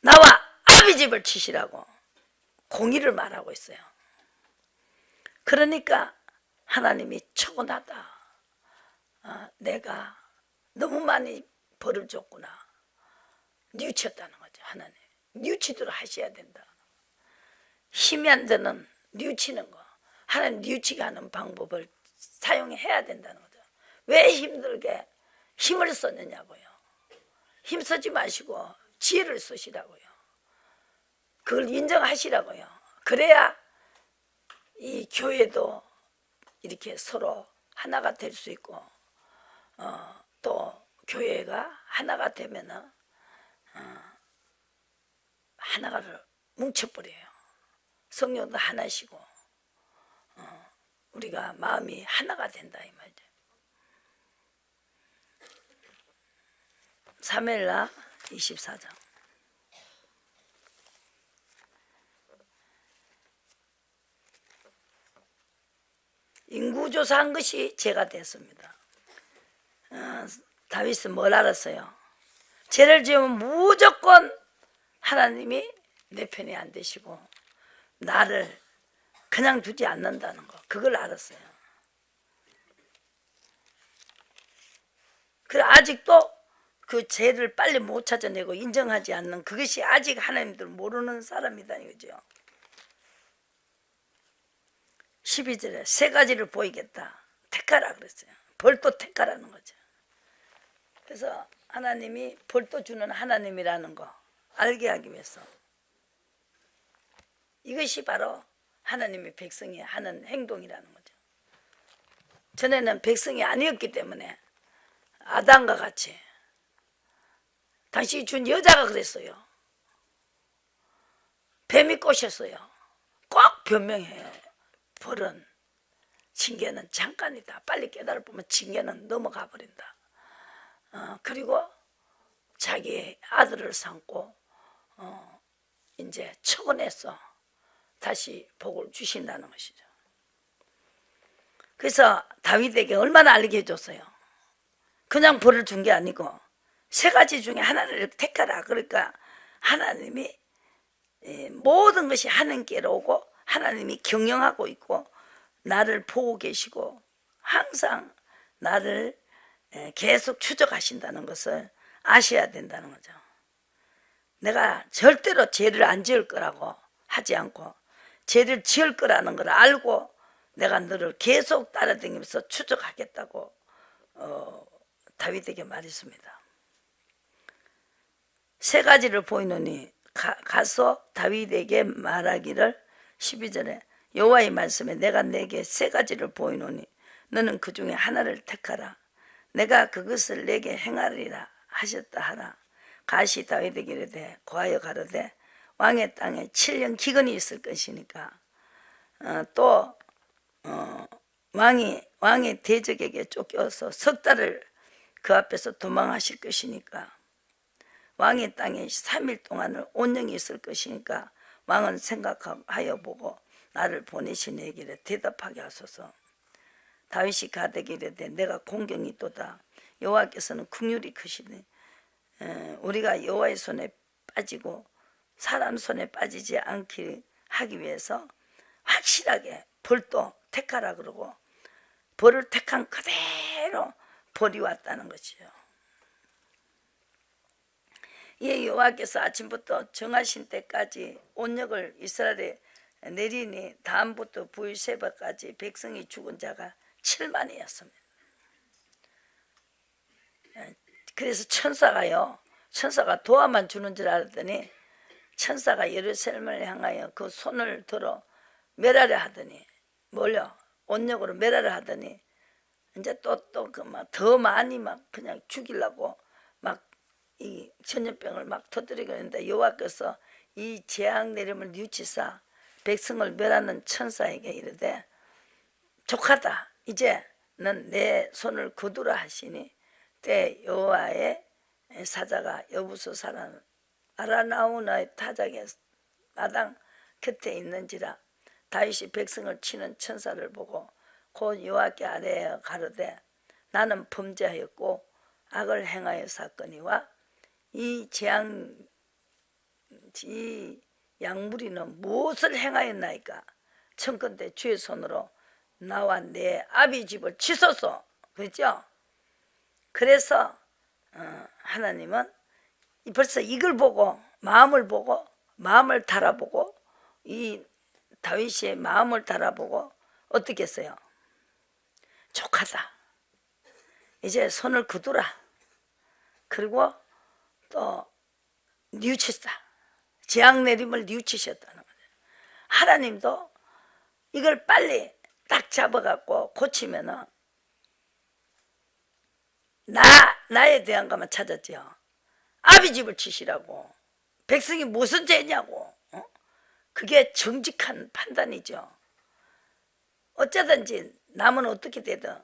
나와 아비집을 치시라고 공의를 말하고 있어요. 그러니까 하나님이 초건하다. 내가 너무 많이 벌을 줬구나. 뉘우쳤다는 거죠. 하나님 뉘우치도록 하셔야 된다. 힘이 안 드는 뉘우치는 거, 하나님 뉘우치게 하는 방법을 사용해야 된다는 거죠. 왜 힘들게 힘을 썼느냐고요. 힘쓰지 마시고 지혜를 쓰시라고요. 그걸 인정하시라고요. 그래야 이 교회도 이렇게 서로 하나가 될 수 있고 또 교회가 하나가 되면은 하나를 뭉쳐버려요. 성령도 하나시고 우리가 마음이 하나가 된다 이 말이죠. 사무엘하 24장. 인구조사한 것이 죄가 됐습니다. 다윗은 뭘 알았어요? 죄를 지으면 무조건 하나님이 내 편이 안 되시고 나를 그냥 두지 않는다는 거, 그걸 알았어요. 그래 아직도 그 죄를 빨리 못 찾아내고 인정하지 않는 그것이 아직 하나님들 모르는 사람이다 이거죠. 12절에 세 가지를 보이겠다. 택하라 그랬어요. 벌도 택하라는 거죠. 그래서 하나님이 벌도 주는 하나님이라는 거 알게 하기 위해서 이것이 바로 하나님의 백성이 하는 행동이라는 거죠. 전에는 백성이 아니었기 때문에 아담과 같이 당신이 준 여자가 그랬어요. 뱀이 꼬셨어요. 꼭 변명해요. 벌은 징계는 잠깐이다. 빨리 깨달아보면 징계는 넘어가 버린다. 그리고 자기 아들을 삼고 이제 처분해서 다시 복을 주신다는 것이죠. 그래서 다윗에게 얼마나 알게 해줬어요. 그냥 벌을 준 게 아니고 3가지 중에 하나를 택하라. 그러니까 하나님이 모든 것이 하나님께로 오고 하나님이 경영하고 있고 나를 보고 계시고 항상 나를 계속 추적하신다는 것을 아셔야 된다는 거죠. 내가 절대로 죄를 안 지을 거라고 하지 않고 죄를 지을 거라는 걸 알고 내가 너를 계속 따라다니면서 추적하겠다고 다윗에게 말했습니다. 3가지를 보이노니 가서 다윗에게 말하기를 12절에 여호와의 말씀에 내가 내게 3가지를 보이노니 너는 그 중에 하나를 택하라. 내가 그것을 내게 행하리라 하셨다 하라. 가시 다윗에게 이르되 고하여 가로되 왕의 땅에 7년 기근이 있을 것이니까 또 왕의 대적에게 쫓겨서 석 달을 그 앞에서 도망하실 것이니까 왕의 땅에 3일 동안을 온영이 있을 것이니까 왕은 생각하여 보고 나를 보내신 에게 대답하게 하소서. 다윗이 가되게 이르되 내가 공경이 있도다. 여호와께서는 긍휼이 크시니 우리가 여호와의 손에 빠지고 사람 손에 빠지지 않게 하기 위해서 확실하게 벌도 택하라 그러고 벌을 택한 그대로 벌이 왔다는 것이죠. 이 여호와께서 아침부터 정하신 때까지 온역을 이스라엘에 내리니 다음부터 부엘세바까지 백성이 죽은 자가 7만이었습니다. 그래서 천사가 도화만 주는 줄 알았더니 천사가 예루살렘을 향하여 그 손을 들어 멸하려 하더니 온역으로 멸하려 하더니 이제 또 더 많이 막 그냥 죽이려고 막 이 전염병을 막 터뜨리고 있는데 여호와께서 이 재앙 내림을 뉘우치사 백성을 멸하는 천사에게 이르되 족하다. 이제는 내 손을 거두라 하시니 때 여호와의 사자가 여부수 사람 아라나우나의 타작의 마당 곁에 있는지라. 다윗이 백성을 치는 천사를 보고 곧 여호와께 아뢰어 가로되 나는 범죄하였고 악을 행하여 사거니와 이 양무리는 무엇을 행하였나이까. 청컨대 주의 손으로 나와 내 아비 집을 치소서. 그렇죠? 그래서 하나님은 벌써 이걸 보고 마음을 달아보고 이 다윗의 마음을 달아보고 어떻게 했어요? 족하다. 이제 손을 거두라. 그리고 또 뉘우치다. 재앙 내림을 뉘우치셨다는 거예요. 하나님도 이걸 빨리 딱 잡아갖고 고치면은 나에 대한 것만 찾았죠. 아비 집을 치시라고. 백성이 무슨 죄냐고. 그게 정직한 판단이죠. 어쩌든지 남은 어떻게 되든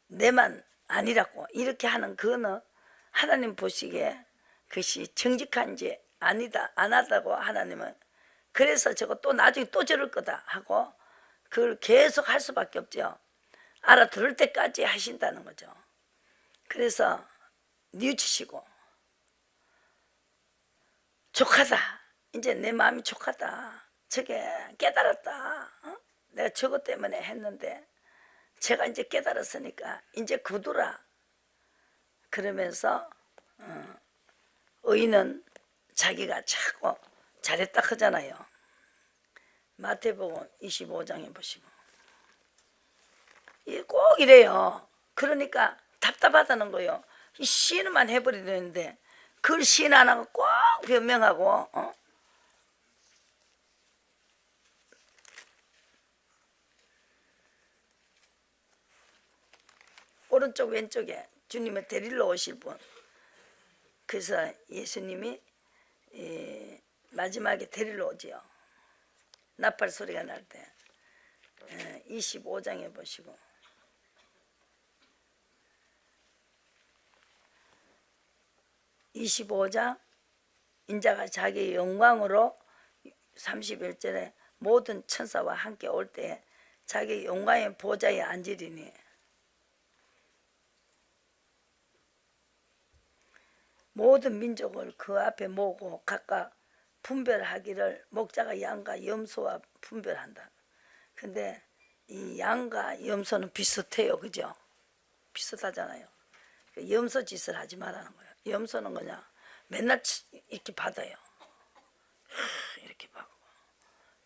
내만 아니라고 이렇게 하는 그거는 하나님 보시기에 그것이 정직한지 아니다 안 하다고 하나님은 그래서 저거 또 나중에 또 저럴 거다 하고 그걸 계속 할 수밖에 없죠. 알아들을 때까지 하신다는 거죠. 그래서 뉘우치시고 족하다. 이제 내 마음이 족하다. 저게 깨달았다. 내가 저것 때문에 했는데 제가 이제 깨달았으니까 이제 거두라. 그러면서 의인은 자기가 자꾸 잘했다 하잖아요. 마태복음 25장에 보시고 꼭 이래요. 그러니까 답답하다는 거예요. 시인만 해버리는데 그걸 시인 안 하고 꼭 변명하고 오른쪽 왼쪽에 주님을 데리러 오실 분. 그래서 예수님이 마지막에 데리러 오지요. 나팔 소리가 날 때 25장에 보시고 25장 인자가 자기의 영광으로 31절에 모든 천사와 함께 올 때 자기 영광의 보좌에 앉으리니 모든 민족을 그 앞에 모으고 각각 분별하기를 목자가 양과 염소와 분별한다. 근데 이 양과 염소는 비슷해요. 그죠? 비슷하잖아요. 염소 짓을 하지 말라는 거예요. 염소는 그냥 맨날 이렇게 받아요. 이렇게 받고.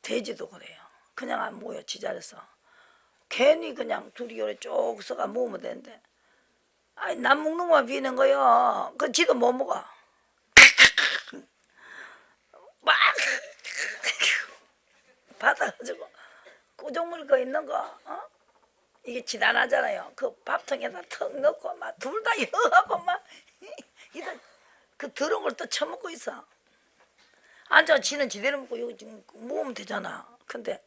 돼지도 그래요. 그냥 안 모여 지자리에서. 괜히 그냥 둘이 요래 쭉 서가 모으면 되는데 아이 남 먹는 거만 비는 거요. 그 지도 못 먹어. 막 받아가지고 꾸중물 거 있는 거 이게 지단하잖아요. 그 밥통에다 턱 넣고 막 둘 다 여하고 막 그 더러운 걸 또 처먹고 있어. 앉아 지는 지대로 먹고 여기 지금 모으면 되잖아. 근데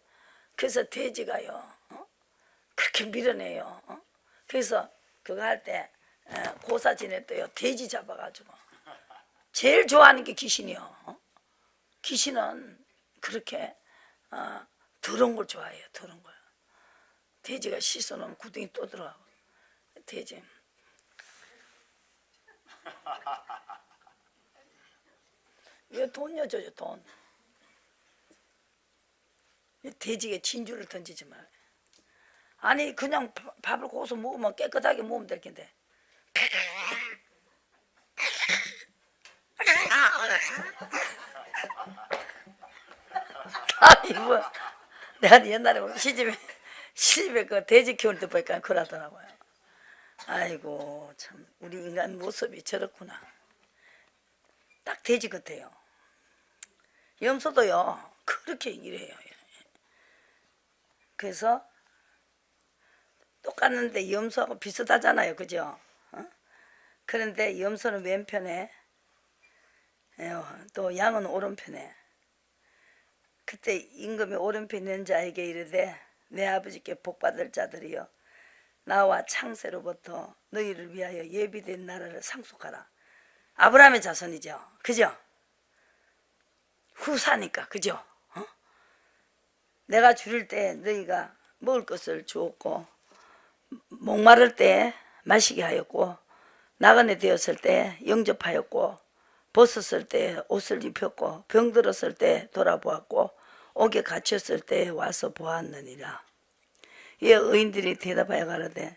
그래서 돼지가요 그렇게 밀어내요. 그래서 그거 할 때 고사 지낼 때요 돼지 잡아가지고 제일 좋아하는 게 귀신이요. 귀신은 그렇게 더러운 걸 좋아해요. 더러운 걸. 돼지가 씻어놓으면 구덩이 또 들어가고. 돼지 이거 돈요 줘요 돈. 돼지에 진주를 던지지 말. 아니 그냥 밥을 고서 먹으면 깨끗하게 먹으면 될 텐데. 아니 뭐 내가 옛날에 우리 시집에 그 돼지 키울 때 보니까 그러더라고요. 아이고 참 우리 인간 모습이 저렇구나. 딱 돼지 같아요. 염소도요 그렇게 이래요. 그래서 똑같은데 염소하고 비슷하잖아요. 그죠? 그런데 염소는 왼편에 또 양은 오른편에. 그때 임금이 오른편에 있는 자에게 이르되 내 아버지께 복받을 자들이여 나와 창세로부터 너희를 위하여 예비된 나라를 상속하라. 아브라함의 자손이죠. 그죠? 후사니까. 그죠? 내가 줄일 때 너희가 먹을 것을 주었고 목마를 때 마시게 하였고 나그네 되었을 때 영접하였고 벗었을 때 옷을 입혔고 병들었을 때 돌아보았고 옥에 갇혔을 때 와서 보았느니라. 이에 의인들이 대답하여 가로되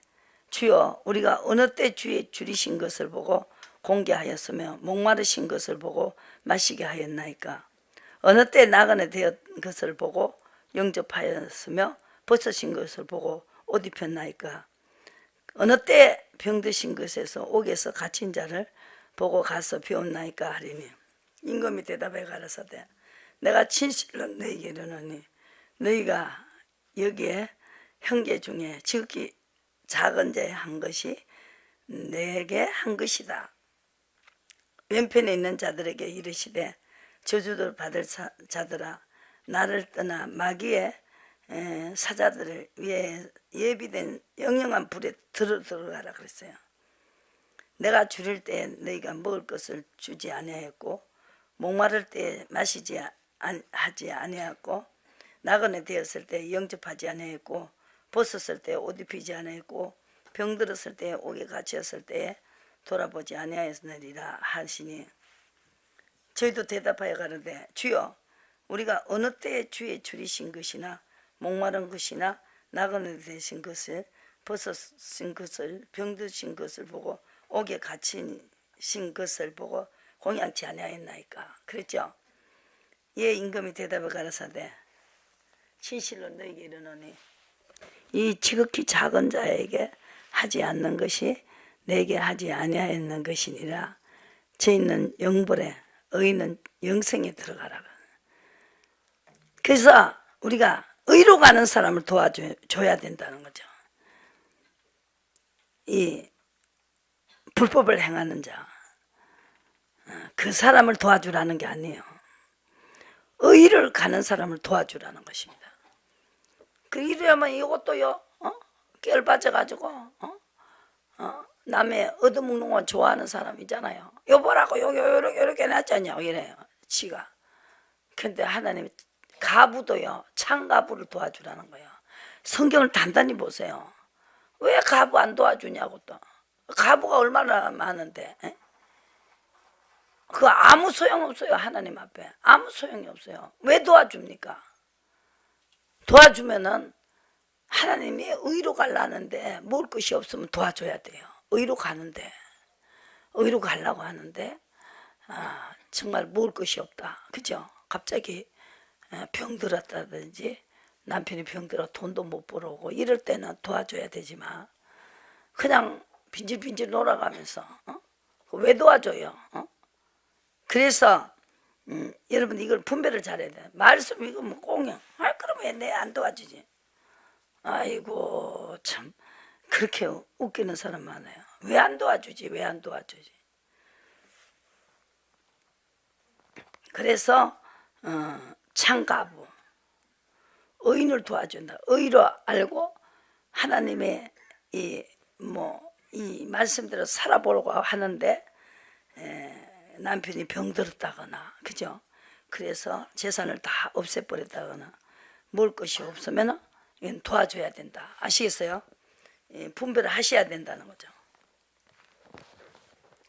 주여 우리가 어느 때 주의 줄이신 것을 보고 공개하였으며 목마르신 것을 보고 마시게 하였나이까. 어느 때 나그네 되었 것을 보고 영접하였으며 벗으신 것을 보고 옷 입혔나이까. 어느 때 병드신 것에서 옥에서 갇힌 자를 보고 가서 배웠나이까 하리니. 임금이 대답해 가라사대 내가 진실로 너희에게 이르노니 너희가 여기에 형제 중에 지극히 작은 자에 한 것이 내게 한 것이다. 왼편에 있는 자들에게 이르시되 저주를 받을 자들아 나를 떠나 마귀의 사자들을 위해 예비된 영영한 불에 들어가라 그랬어요. 내가 줄일 때 너희가 먹을 것을 주지 아니하였고 목마를 때 마시지 하지 아니하였고 나그네 되었을 때 영접하지 아니하였고 벗었을 때 옷 입히지 아니하였고 병들었을 때 옥에 갇혔을 때 돌아보지 아니하였느니라 하시니 저희도 대답하여 가로되 주여 우리가 어느 때에 주의 줄이신 것이나 목마른 것이나 나그네 되신 것을 벗으신 것을 병드신 것을 보고 옥에 갇히신 것을 보고 공양치 아니하였나이까. 그랬죠? 예 임금이 대답을 가라사대 진실로 너희에게 이르노니 이 지극히 작은 자에게 하지 않는 것이 내게 하지 아니하였는 것이니라. 저희는 영벌에 의인은 영생에 들어가라. 그래서 우리가 의로 가는 사람을 도와줘야 된다는 거죠. 이 불법을 행하는 자, 그 사람을 도와주라는 게 아니에요. 의를 가는 사람을 도와주라는 것입니다. 그 이러면 이것도요, 깨를 빠져가지고, 남의 얻어먹는 거 좋아하는 사람 있잖아요. 여보라고 요렇게 해놨잖아요. 이래요, 지가. 근데 하나님이 가부도요, 창가부를 도와주라는 거예요. 성경을 단단히 보세요. 왜 가부 안 도와주냐고 또. 가부가 얼마나 많은데. 에? 그거 아무 소용없어요. 하나님 앞에 아무 소용이 없어요. 왜 도와줍니까? 도와주면은 하나님이 의로 가려는데 먹을 것이 없으면 도와줘야 돼요. 의로 가는데, 의로 가려고 하는데 정말 먹을 것이 없다, 그죠? 갑자기 병들었다든지 남편이 병들어 돈도 못 벌어오고 이럴 때는 도와줘야 되지만 그냥 빈질빈질 놀아가면서 왜 도와줘요? 그래서 여러분 이걸 분별을 잘해야 돼. 말씀 이거 뭐 공영. 그러면 왜 내 안 도와주지? 아이고 참 그렇게 웃기는 사람 많아요. 왜 안 도와주지? 왜 안 도와주지? 그래서 창가부, 의인을 도와준다. 의로 알고 하나님의 이 말씀대로 살아보려고 하는데 남편이 병들었다거나, 그죠? 그래서 재산을 다 없애버렸다거나 먹을 것이 없으면 이건 도와줘야 된다. 아시겠어요? 분별을 하셔야 된다는 거죠.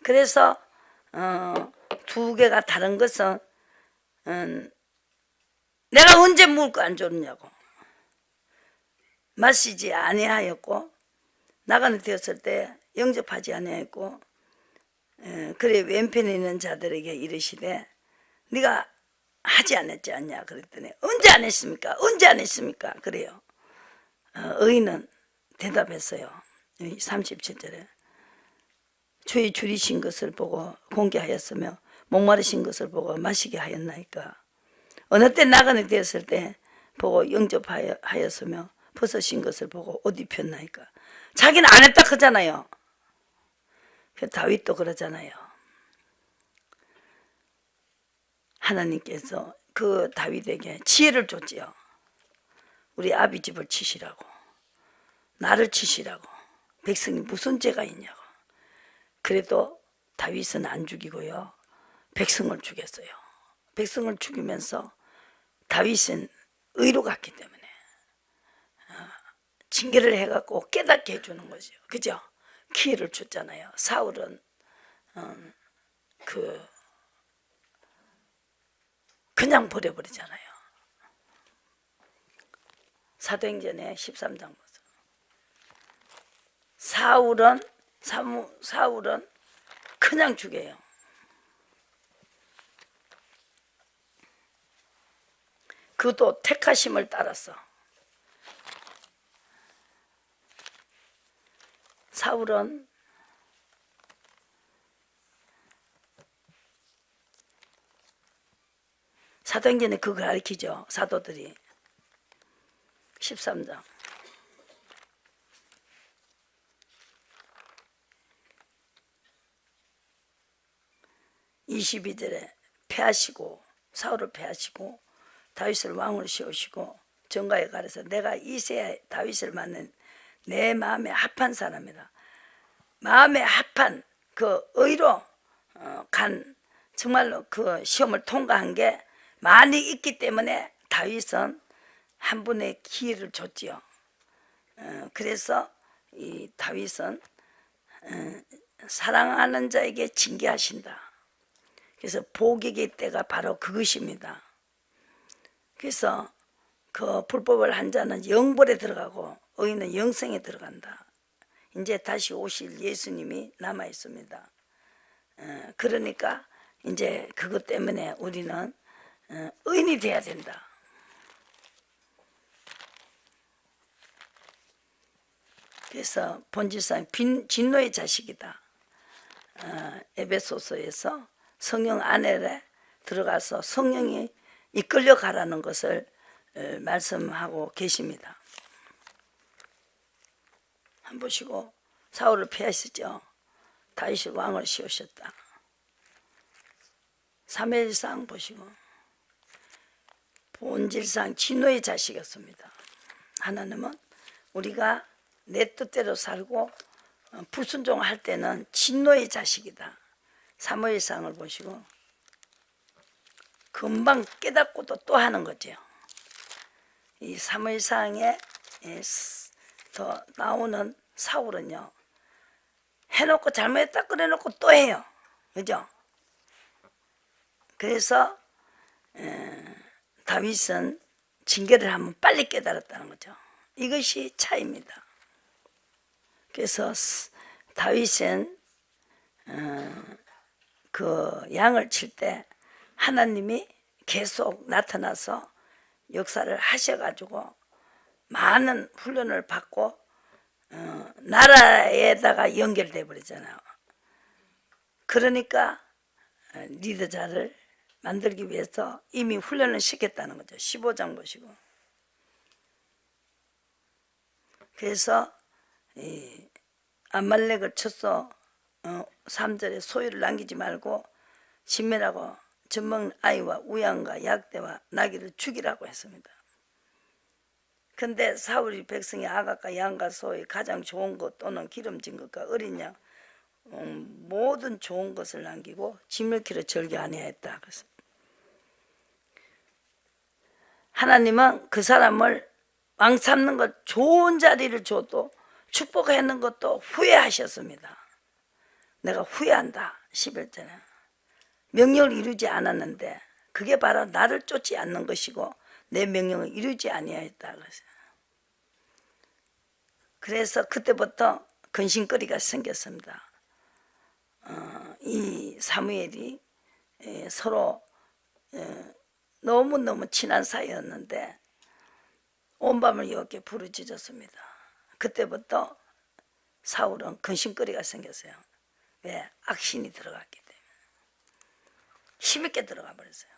그래서 두 개가 다른 것은 내가 언제 먹을 거 안 줬냐고 마시지 아니하였고 나가는 되었을 때 영접하지 아니하였고 그래 왼편에 있는 자들에게 이르시되 네가 하지 않았지 않냐 그랬더니 언제 안 했습니까? 언제 안 했습니까? 그래요. 의인은 대답했어요. 37절에 주의 줄이신 것을 보고 공개하였으며 목마르신 것을 보고 마시게 하였나이까. 어느 때 나가는 되었을 때 보고 영접하였으며 벗으신 것을 보고 옷 입혔나이까. 자기는 안 했다 그러잖아요. 다윗도 그러잖아요. 하나님께서 그 다윗에게 지혜를 줬지요. 우리 아비 집을 치시라고, 나를 치시라고. 백성이 무슨 죄가 있냐고. 그래도 다윗은 안 죽이고요, 백성을 죽였어요. 백성을 죽이면서 다윗은 의로 갔기 때문에 징계를 해갖고 깨닫게 해주는 거죠. 그죠? 기회를 줬잖아요. 사울은 그냥 버려버리잖아요. 사도행전에 13장 보세요. 사울은 그냥 죽여요. 그것도 택하심을 따라서. 사울은 사도행전에 그걸 가르치죠. 사도들이 13장 22절에 패하시고 사울을 패하시고 다윗을 왕으로 세우시고 정가에 가려서 내가 이새에 다윗을 맞는 내 마음에 합한 사람이다. 마음에 합한 그 의로 간 정말로 그 시험을 통과한 게 많이 있기 때문에 다윗은 한 분의 기회를 줬지요. 그래서 이 다윗은 사랑하는 자에게 징계하신다. 그래서 복의 때가 바로 그것입니다. 그래서 그 불법을 한 자는 영벌에 들어가고 의인은 영생에 들어간다. 이제 다시 오실 예수님이 남아 있습니다. 그러니까 이제 그것 때문에 우리는 의인이 돼야 된다. 그래서 본질상 진노의 자식이다. 에베소서에서 성령 안에 들어가서 성령이 이끌려 가라는 것을 말씀하고 계십니다. 한번 보시고 사울을 피하시죠. 다윗이 왕을 씌우셨다. 사무엘상 보시고 본질상 진노의 자식이었습니다. 하나님은 우리가 내 뜻대로 살고 불순종할 때는 진노의 자식이다. 사무엘상을 보시고 금방 깨닫고도 또 하는 거죠. 이 사무엘상에 더 나오는 사울은요, 해놓고 잘못했다 그래놓고 또 해요. 그죠? 그래서 다윗은 징계를 하면 빨리 깨달았다는 거죠. 이것이 차이입니다. 그래서 다윗은 그 양을 칠 때 하나님이 계속 나타나서 역사를 하셔가지고 많은 훈련을 받고 나라에다가 연결돼 버리잖아요. 그러니까 리더자를 만들기 위해서 이미 훈련을 시켰다는 거죠. 15장 보시고. 그래서 이 아말렉을 쳐서 3절에 소유를 남기지 말고 진멸하고 젖먹는 아이와 우양과 약대와 나귀를 죽이라고 했습니다. 근데 사울이 백성의 아각과 양과 소의 가장 좋은 것 또는 기름진 것과 어린 양 모든 좋은 것을 남기고 진멸키로 절개 아니하였다. 하나님은 그 사람을 왕 삼는 것 좋은 자리를 줘도 축복하는 것도 후회하셨습니다. 내가 후회한다. 11절에 명령을 이루지 않았는데 그게 바로 나를 쫓지 않는 것이고 내 명령을 이루지 아니하였다. 그래서 그때부터 근심거리가 생겼습니다. 이 사무엘이 서로 너무너무 친한 사이였는데 온 밤을 이렇게 부르짖었습니다. 그때부터 사울은 근심거리가 생겼어요. 왜? 악신이 들어갔기 때문에. 힘있게 들어가 버렸어요.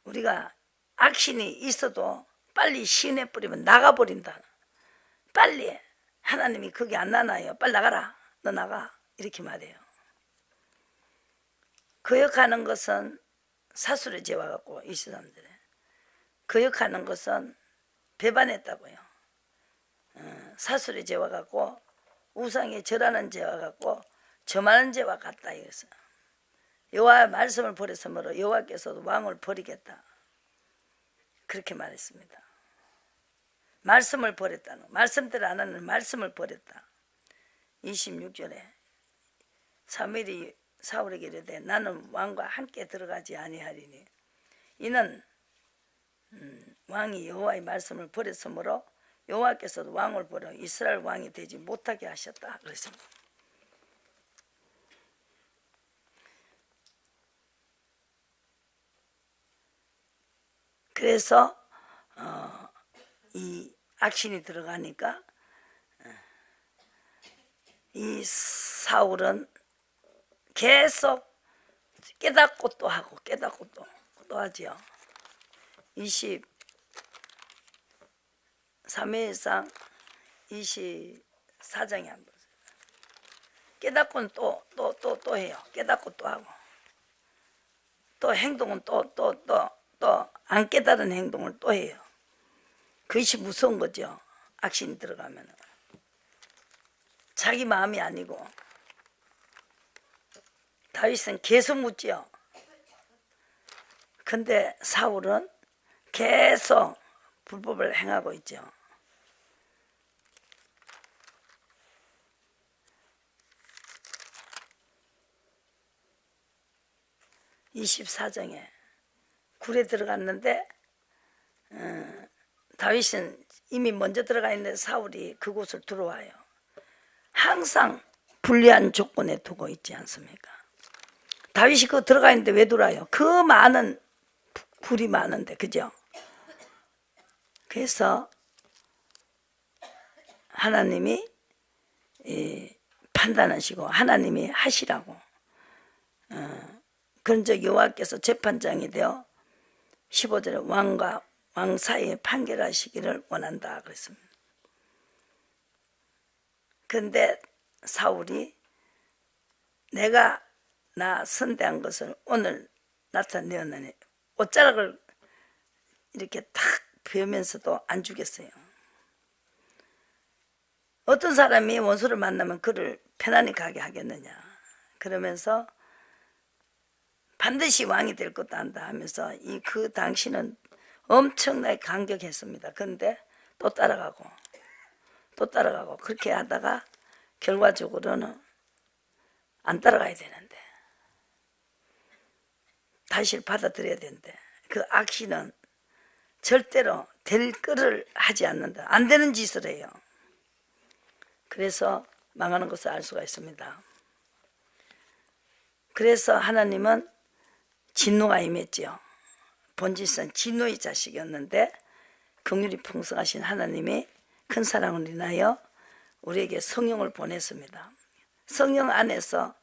우리가 악신이 있어도 빨리 시인해 버리면 나가버린다. 빨리 하나님이 거기 안 나나요. 빨리 나가라. 너 나가. 이렇게 말해요. 거역하는 것은 사술의 죄와 같고 이 사람들의 거역하는 것은 배반했다고요. 사술의 죄와 같고 우상에 절하는 죄와 같고 점하는 죄와 같다 이것은. 여호와의 말씀을 버렸으므로 여호와께서도 왕을 버리겠다. 그렇게 말했습니다. 말씀을 버렸다는 말씀대로 안 하는 말씀을 버렸다. 26절에 사무엘이 사울에게 이르되 나는 왕과 함께 들어가지 아니하리니 이는 왕이 여호와의 말씀을 버렸으므로 여호와께서도 왕을 버려 이스라엘 왕이 되지 못하게 하셨다. 그랬습니다. 그래서 이 악신이 들어가니까 이 사울은 계속 깨닫고 또 하고 깨닫고 또 하지요. 23회상 24장에 한번 보세요. 깨닫고는 또 해요. 깨닫고 또 하고 또 행동은 또 안 깨달은 행동을 또 해요. 그것이 무서운 거죠. 악신이 들어가면 자기 마음이 아니고. 다윗은 계속 묻지요. 근데 사울은 계속 불법을 행하고 있죠. (24장에) 굴에 들어갔는데 다윗은 이미 먼저 들어가 있는데 사울이 그곳을 들어와요. 항상 불리한 조건에 두고 있지 않습니까? 다윗이 그 들어가 있는데 왜 들어와요? 그 많은 굴이 많은데, 그죠? 그래서 하나님이 판단하시고 하나님이 하시라고. 그런즉 여호와께서 재판장이 되어 15절에 왕과 왕 사이에 판결하시기를 원한다 그랬습니다. 근데 사울이 내가 나 선대한 것을 오늘 나타내었느니 옷자락을 이렇게 탁 베면서도 안 죽였어요. 어떤 사람이 원수를 만나면 그를 편안히 가게 하겠느냐. 그러면서 반드시 왕이 될 것도 안다 하면서 그 당시는 엄청나게 강격했습니다. 그런데 또 따라가고 그렇게 하다가 결과적으로는 안 따라가야 되는데 다시 받아들여야 되는데 그 악신은 절대로 될 거를 하지 않는다. 안 되는 짓을 해요. 그래서 망하는 것을 알 수가 있습니다. 그래서 하나님은 진노가 임했지요. 본질은 진노의 자식이었는데 긍휼이 풍성하신 하나님이 큰 사랑을 인하여 우리에게 성령을 보냈습니다. 성령 안에서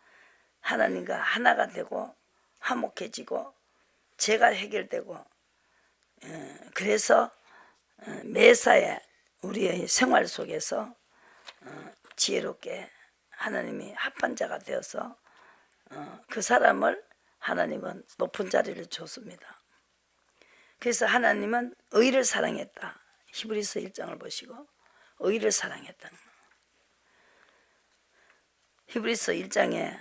하나님과 하나가 되고 화목해지고 죄가 해결되고, 그래서 매사에 우리의 생활 속에서 지혜롭게 하나님이 합한 자가 되어서 그 사람을 하나님은 높은 자리를 줬습니다. 그래서 하나님은 의를 사랑했다. 히브리서 1장을 보시고 의를 사랑했다. 히브리서 1장에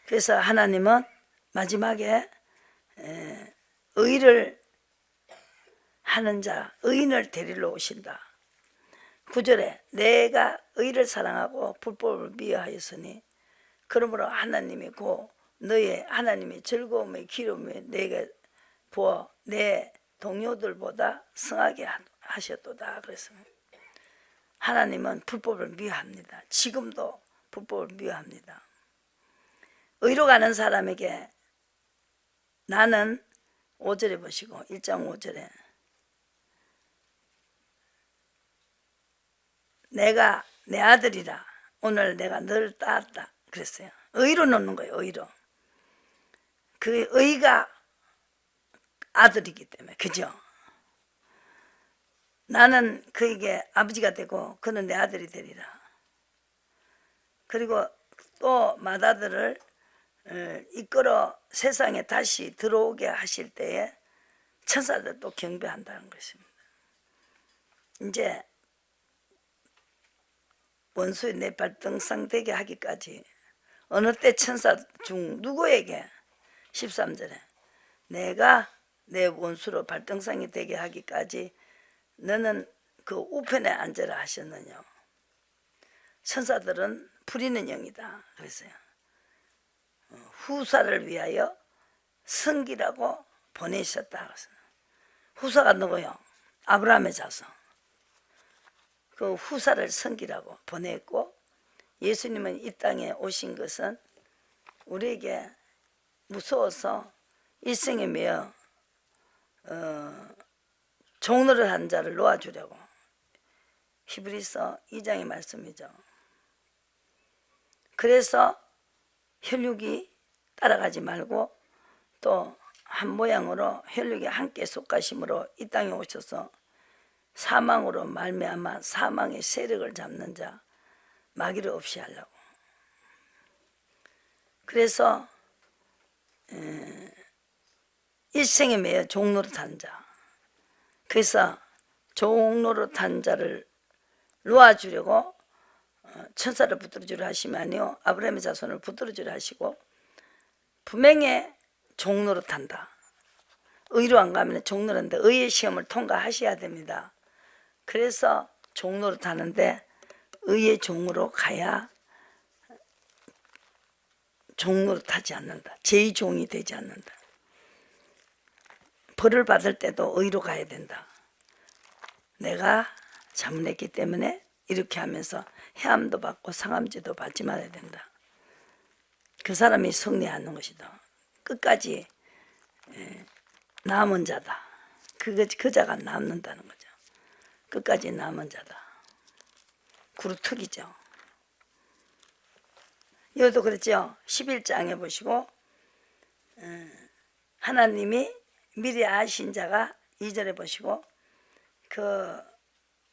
그래서 하나님은 마지막에 의를 하는 자, 의인을 데리러 오신다. 9절에 내가 의를 사랑하고 불법을 미워하였으니 그러므로 하나님이 고 너의 하나님의 즐거움의 기름을 내게 부어 내 동료들보다 성하게 하셨도다. 그랬습니다. 하나님은 불법을 미워합니다. 지금도 불법을 미워합니다. 의로 가는 사람에게 나는 5절에 보시고 1장 5절에 내가 내 아들이라 오늘 내가 너를 따랐다 그랬어요. 의로 놓는 거예요. 의로. 그 의가 아들이기 때문에. 그죠? 나는 그에게 아버지가 되고 그는 내 아들이 되리라. 그리고 또 맏아들을 이끌어 세상에 다시 들어오게 하실 때에 천사들도 경배한다는 것입니다. 이제 원수의 내 발등상 되게 하기까지 어느 때 천사 중 누구에게 13절에 내가 내 원수로 발등상이 되게 하기까지 너는 그 우편에 앉으라 하셨느냐. 천사들은 부리는 영이다 그랬어요. 후사를 위하여 성기라고 보내셨다 그랬어요. 후사가 누구요? 아브라함의 자손. 그 후사를 성기라고 보냈고 예수님은 이 땅에 오신 것은 우리에게 무서워서 일생에 매여 종노릇 한 자를 놓아주려고. 히브리서 2장의 말씀이죠. 그래서 혈육이 따라가지 말고 또 한 모양으로 혈육이 함께 속가심으로 이 땅에 오셔서 사망으로 말미암아 사망의 세력을 잡는 자 마귀를 없이 하려고. 그래서 일생에 매여 종노릇한 자, 그래서 종노릇한 자를 놓아주려고 천사를 붙들어주려 하시면요 아브라함의 자손을 붙들어주려 하시고 분명히 종노릇한다. 의로 안 가면 종노릇한다. 의의 시험을 통과하셔야 됩니다. 그래서 종노릇하는데 의의 종으로 가야 종노릇하지 않는다. 제 종이 되지 않는다. 벌을 받을 때도 의로 가야 된다. 내가 잘못했기 때문에 이렇게 하면서 해함도 받고 상함죄도 받지 말아야 된다. 그 사람이 승리하는 것이다. 끝까지 남은 자다. 그 자가 남는다는 거죠. 끝까지 남은 자다. 구루특이죠. 여기도 그랬죠. 11장에 보시고 하나님이 미리 아신 자가 2절에 보시고 그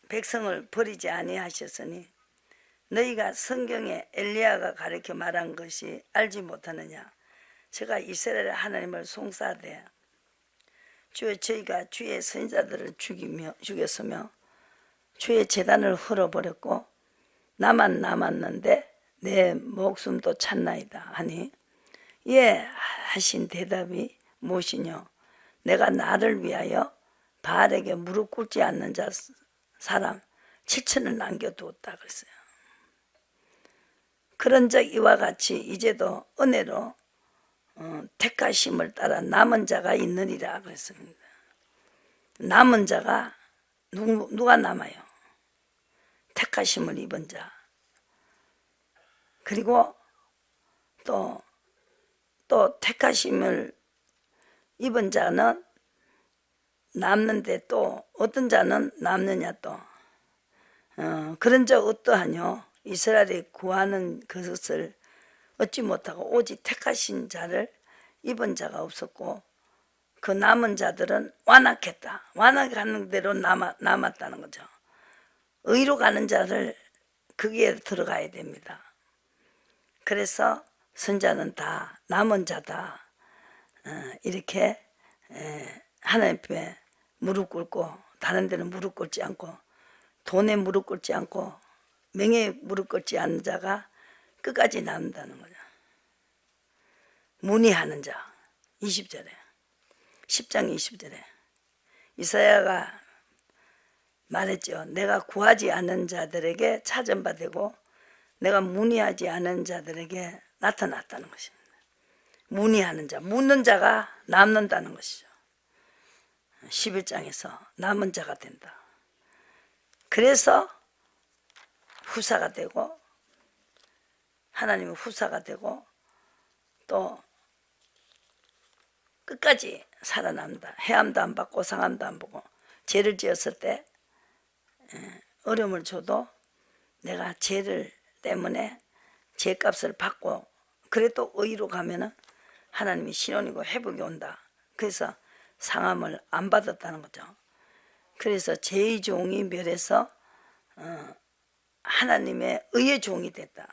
백성을 버리지 아니하셨으니 너희가 성경에 엘리야가 가르쳐 말한 것이 알지 못하느냐. 제가 이스라엘 하나님을 송사하되 주여 저희가 주의 선지자들을 죽였으며 주의 제단을 헐어버렸고 나만 남았는데 내 목숨도 찾나이다 하니 예 하신 대답이 무엇이뇨. 내가 나를 위하여 바알에게 무릎 꿇지 않는 자 사람 7천을 남겨두었다 그랬어요. 그런즉 이와 같이 이제도 은혜로 택하심을 따라 남은 자가 있느니라 그랬습니다. 남은 자가 누가 남아요? 택하심을 입은 자. 그리고 또 택하심을 입은 자는 남는데 또 어떤 자는 남느냐 또 그런 자 어떠하뇨. 이스라엘이 구하는 그것을 얻지 못하고 오직 택하신 자를 입은 자가 없었고 그 남은 자들은 완악했다. 완악하는 대로 남았다는 거죠. 의로 가는 자를 거기에 들어가야 됩니다. 그래서 선자는 다 남은 자다. 이렇게 하나님 앞에 무릎 꿇고 다른 데는 무릎 꿇지 않고 돈에 무릎 꿇지 않고 명예에 무릎 꿇지 않는 자가 끝까지 남는다는 거죠. 문의하는 자 20절에 10장 20절에 이사야가 말했죠. 내가 구하지 않은 자들에게 찾은 바 되고 내가 문의하지 않은 자들에게 나타났다는 것입니다. 문의하는 자, 묻는 자가 남는다는 것이죠. 11장에서 남은 자가 된다. 그래서 후사가 되고 하나님은 후사가 되고 또 끝까지 살아남다. 해함도 안 받고 상함도 안 보고 죄를 지었을 때 어려움을 줘도 내가 죄를 때문에 죄값을 받고 그래도 의로 가면은 하나님이 신원이고 회복이 온다. 그래서 상함을 안 받았다는 거죠. 그래서 죄의 종이 멸해서 하나님의 의의 종이 됐다.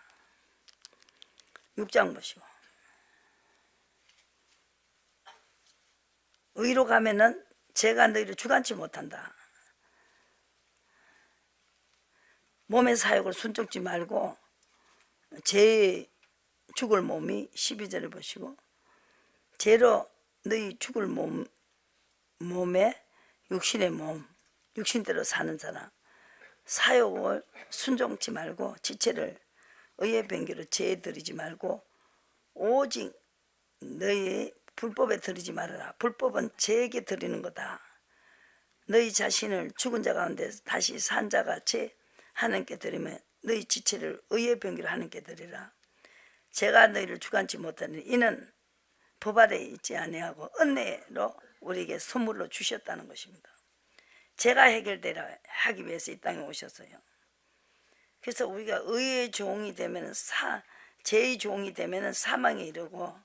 6장 보시고 의로 가면은 죄가 너희를 주관치 못한다. 몸의 사욕을 순종지 말고 죄의 죽을 몸이 12절을 보시고 죄로 너희 죽을 몸에 육신의 몸 육신대로 사는 사람 사욕을 순종치 말고 지체를 의의 변기로 죄에 들이지 말고 오직 너희 불법에 들이지 말아라. 불법은 죄에게 드리는 거다. 너희 자신을 죽은 자 가운데 다시 산 자같이 하나님께 드리면 너희 지체를 의의 변기로 하나님께 드리라. 제가 너희를 주관치 못하니 이는 법 아래에 있지 아니하고 은혜로 우리에게 선물로 주셨다는 것입니다. 죄가 해결되라 하기 위해서 이 땅에 오셨어요. 그래서 우리가 의의 종이 되면 죄의 종이 되면 사망에 이르고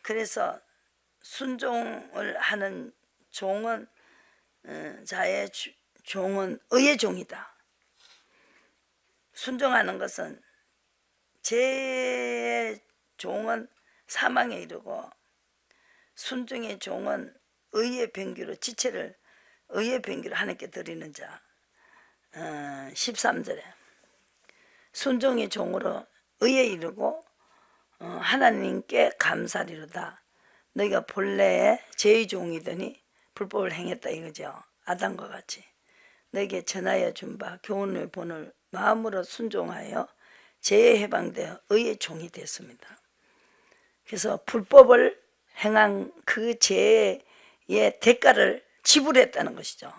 그래서 순종을 하는 종은 자의 종은 의의 종이다. 순종하는 것은 죄의 종은 사망에 이르고 순종의 종은 의의 변기로 지체를 의의 변기로 하나님께 드리는 자. 13절에 순종의 종으로 의에 이르고 하나님께 감사리로다. 너희가 본래의 죄의 종이더니 불법을 행했다 이거죠. 아담과 같이 너에게 전하여 준 바 교훈의 본을 마음으로 순종하여 죄에 해방되어 의의 종이 됐습니다. 그래서 불법을 행한 그 죄의 대가를 지불했다는 것이죠.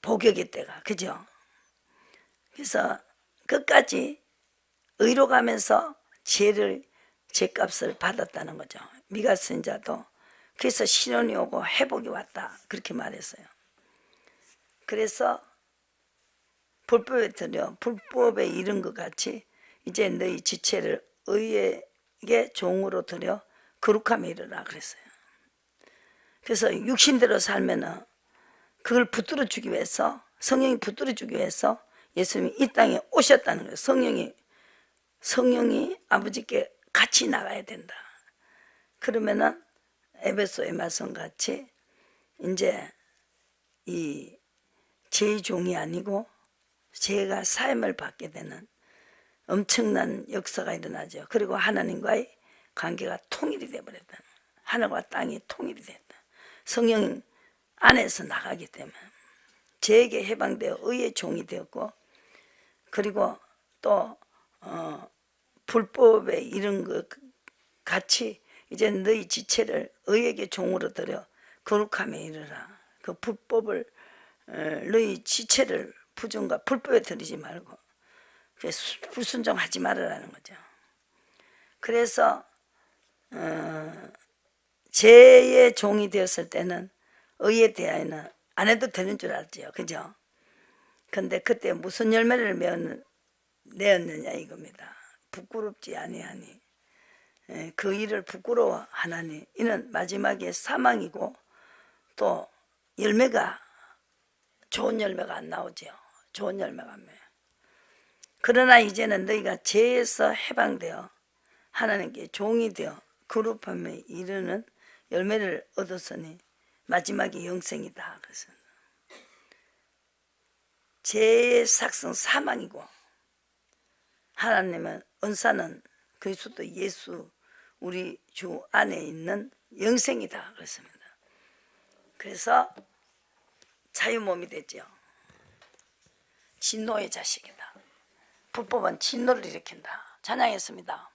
복역의 때가 그죠. 그래서 끝까지 의로 가면서 죄값을 받았다는 거죠. 미가 선자도 그래서 신원이 오고 회복이 왔다 그렇게 말했어요. 그래서 불법에 들여 불법에 이른 것 같이 이제 너희 지체를 의에게 종으로 들여 거룩함에 이르라 그랬어요. 그래서 육신대로 살면은 그걸 붙들어 주기 위해서 성령이 붙들어 주기 위해서 예수님이 이 땅에 오셨다는 거예요. 성령이 아버지께 같이 나가야 된다. 그러면은 에베소의 말씀같이 이제 이 죄의 종이 아니고 죄가 사함을 받게 되는 엄청난 역사가 일어나죠. 그리고 하나님과의 관계가 통일이 되어버렸다. 하늘과 땅이 통일이 됐다. 성령 안에서 나가기 때문에 죄에게 해방되어 의의 종이 되었고, 그리고 또 불법에 이런 것 같이 이제 너희 지체를 의에게 종으로 들여 거룩함에 이르라. 그 불법을 너희 지체를 부정과 불법에 들이지 말고 불순종하지 말으라는 거죠. 그래서 죄의 종이 되었을 때는 의에 대하여는 안 해도 되는 줄 알죠. 그죠? 근데 그때 무슨 열매를 내었느냐 이겁니다. 부끄럽지 아니하니, 그 일을 부끄러워하나니 이는 마지막에 사망이고, 또 열매가 좋은 열매가 안 나오죠. 좋은 열매가 안 나요. 그러나 이제는 너희가 죄에서 해방되어 하나님께 종이 되어 거룩함에 이르는 열매를 얻었으니 마지막에 영생이다. 그래서 죄의 삭성 사망이고, 하나님은 은사는 그리스도 예수 우리 주 안에 있는 영생이다 그랬습니다. 그래서 자유 몸이 됐죠. 진노의 자식이다. 불법은 진노를 일으킨다. 찬양했습니다.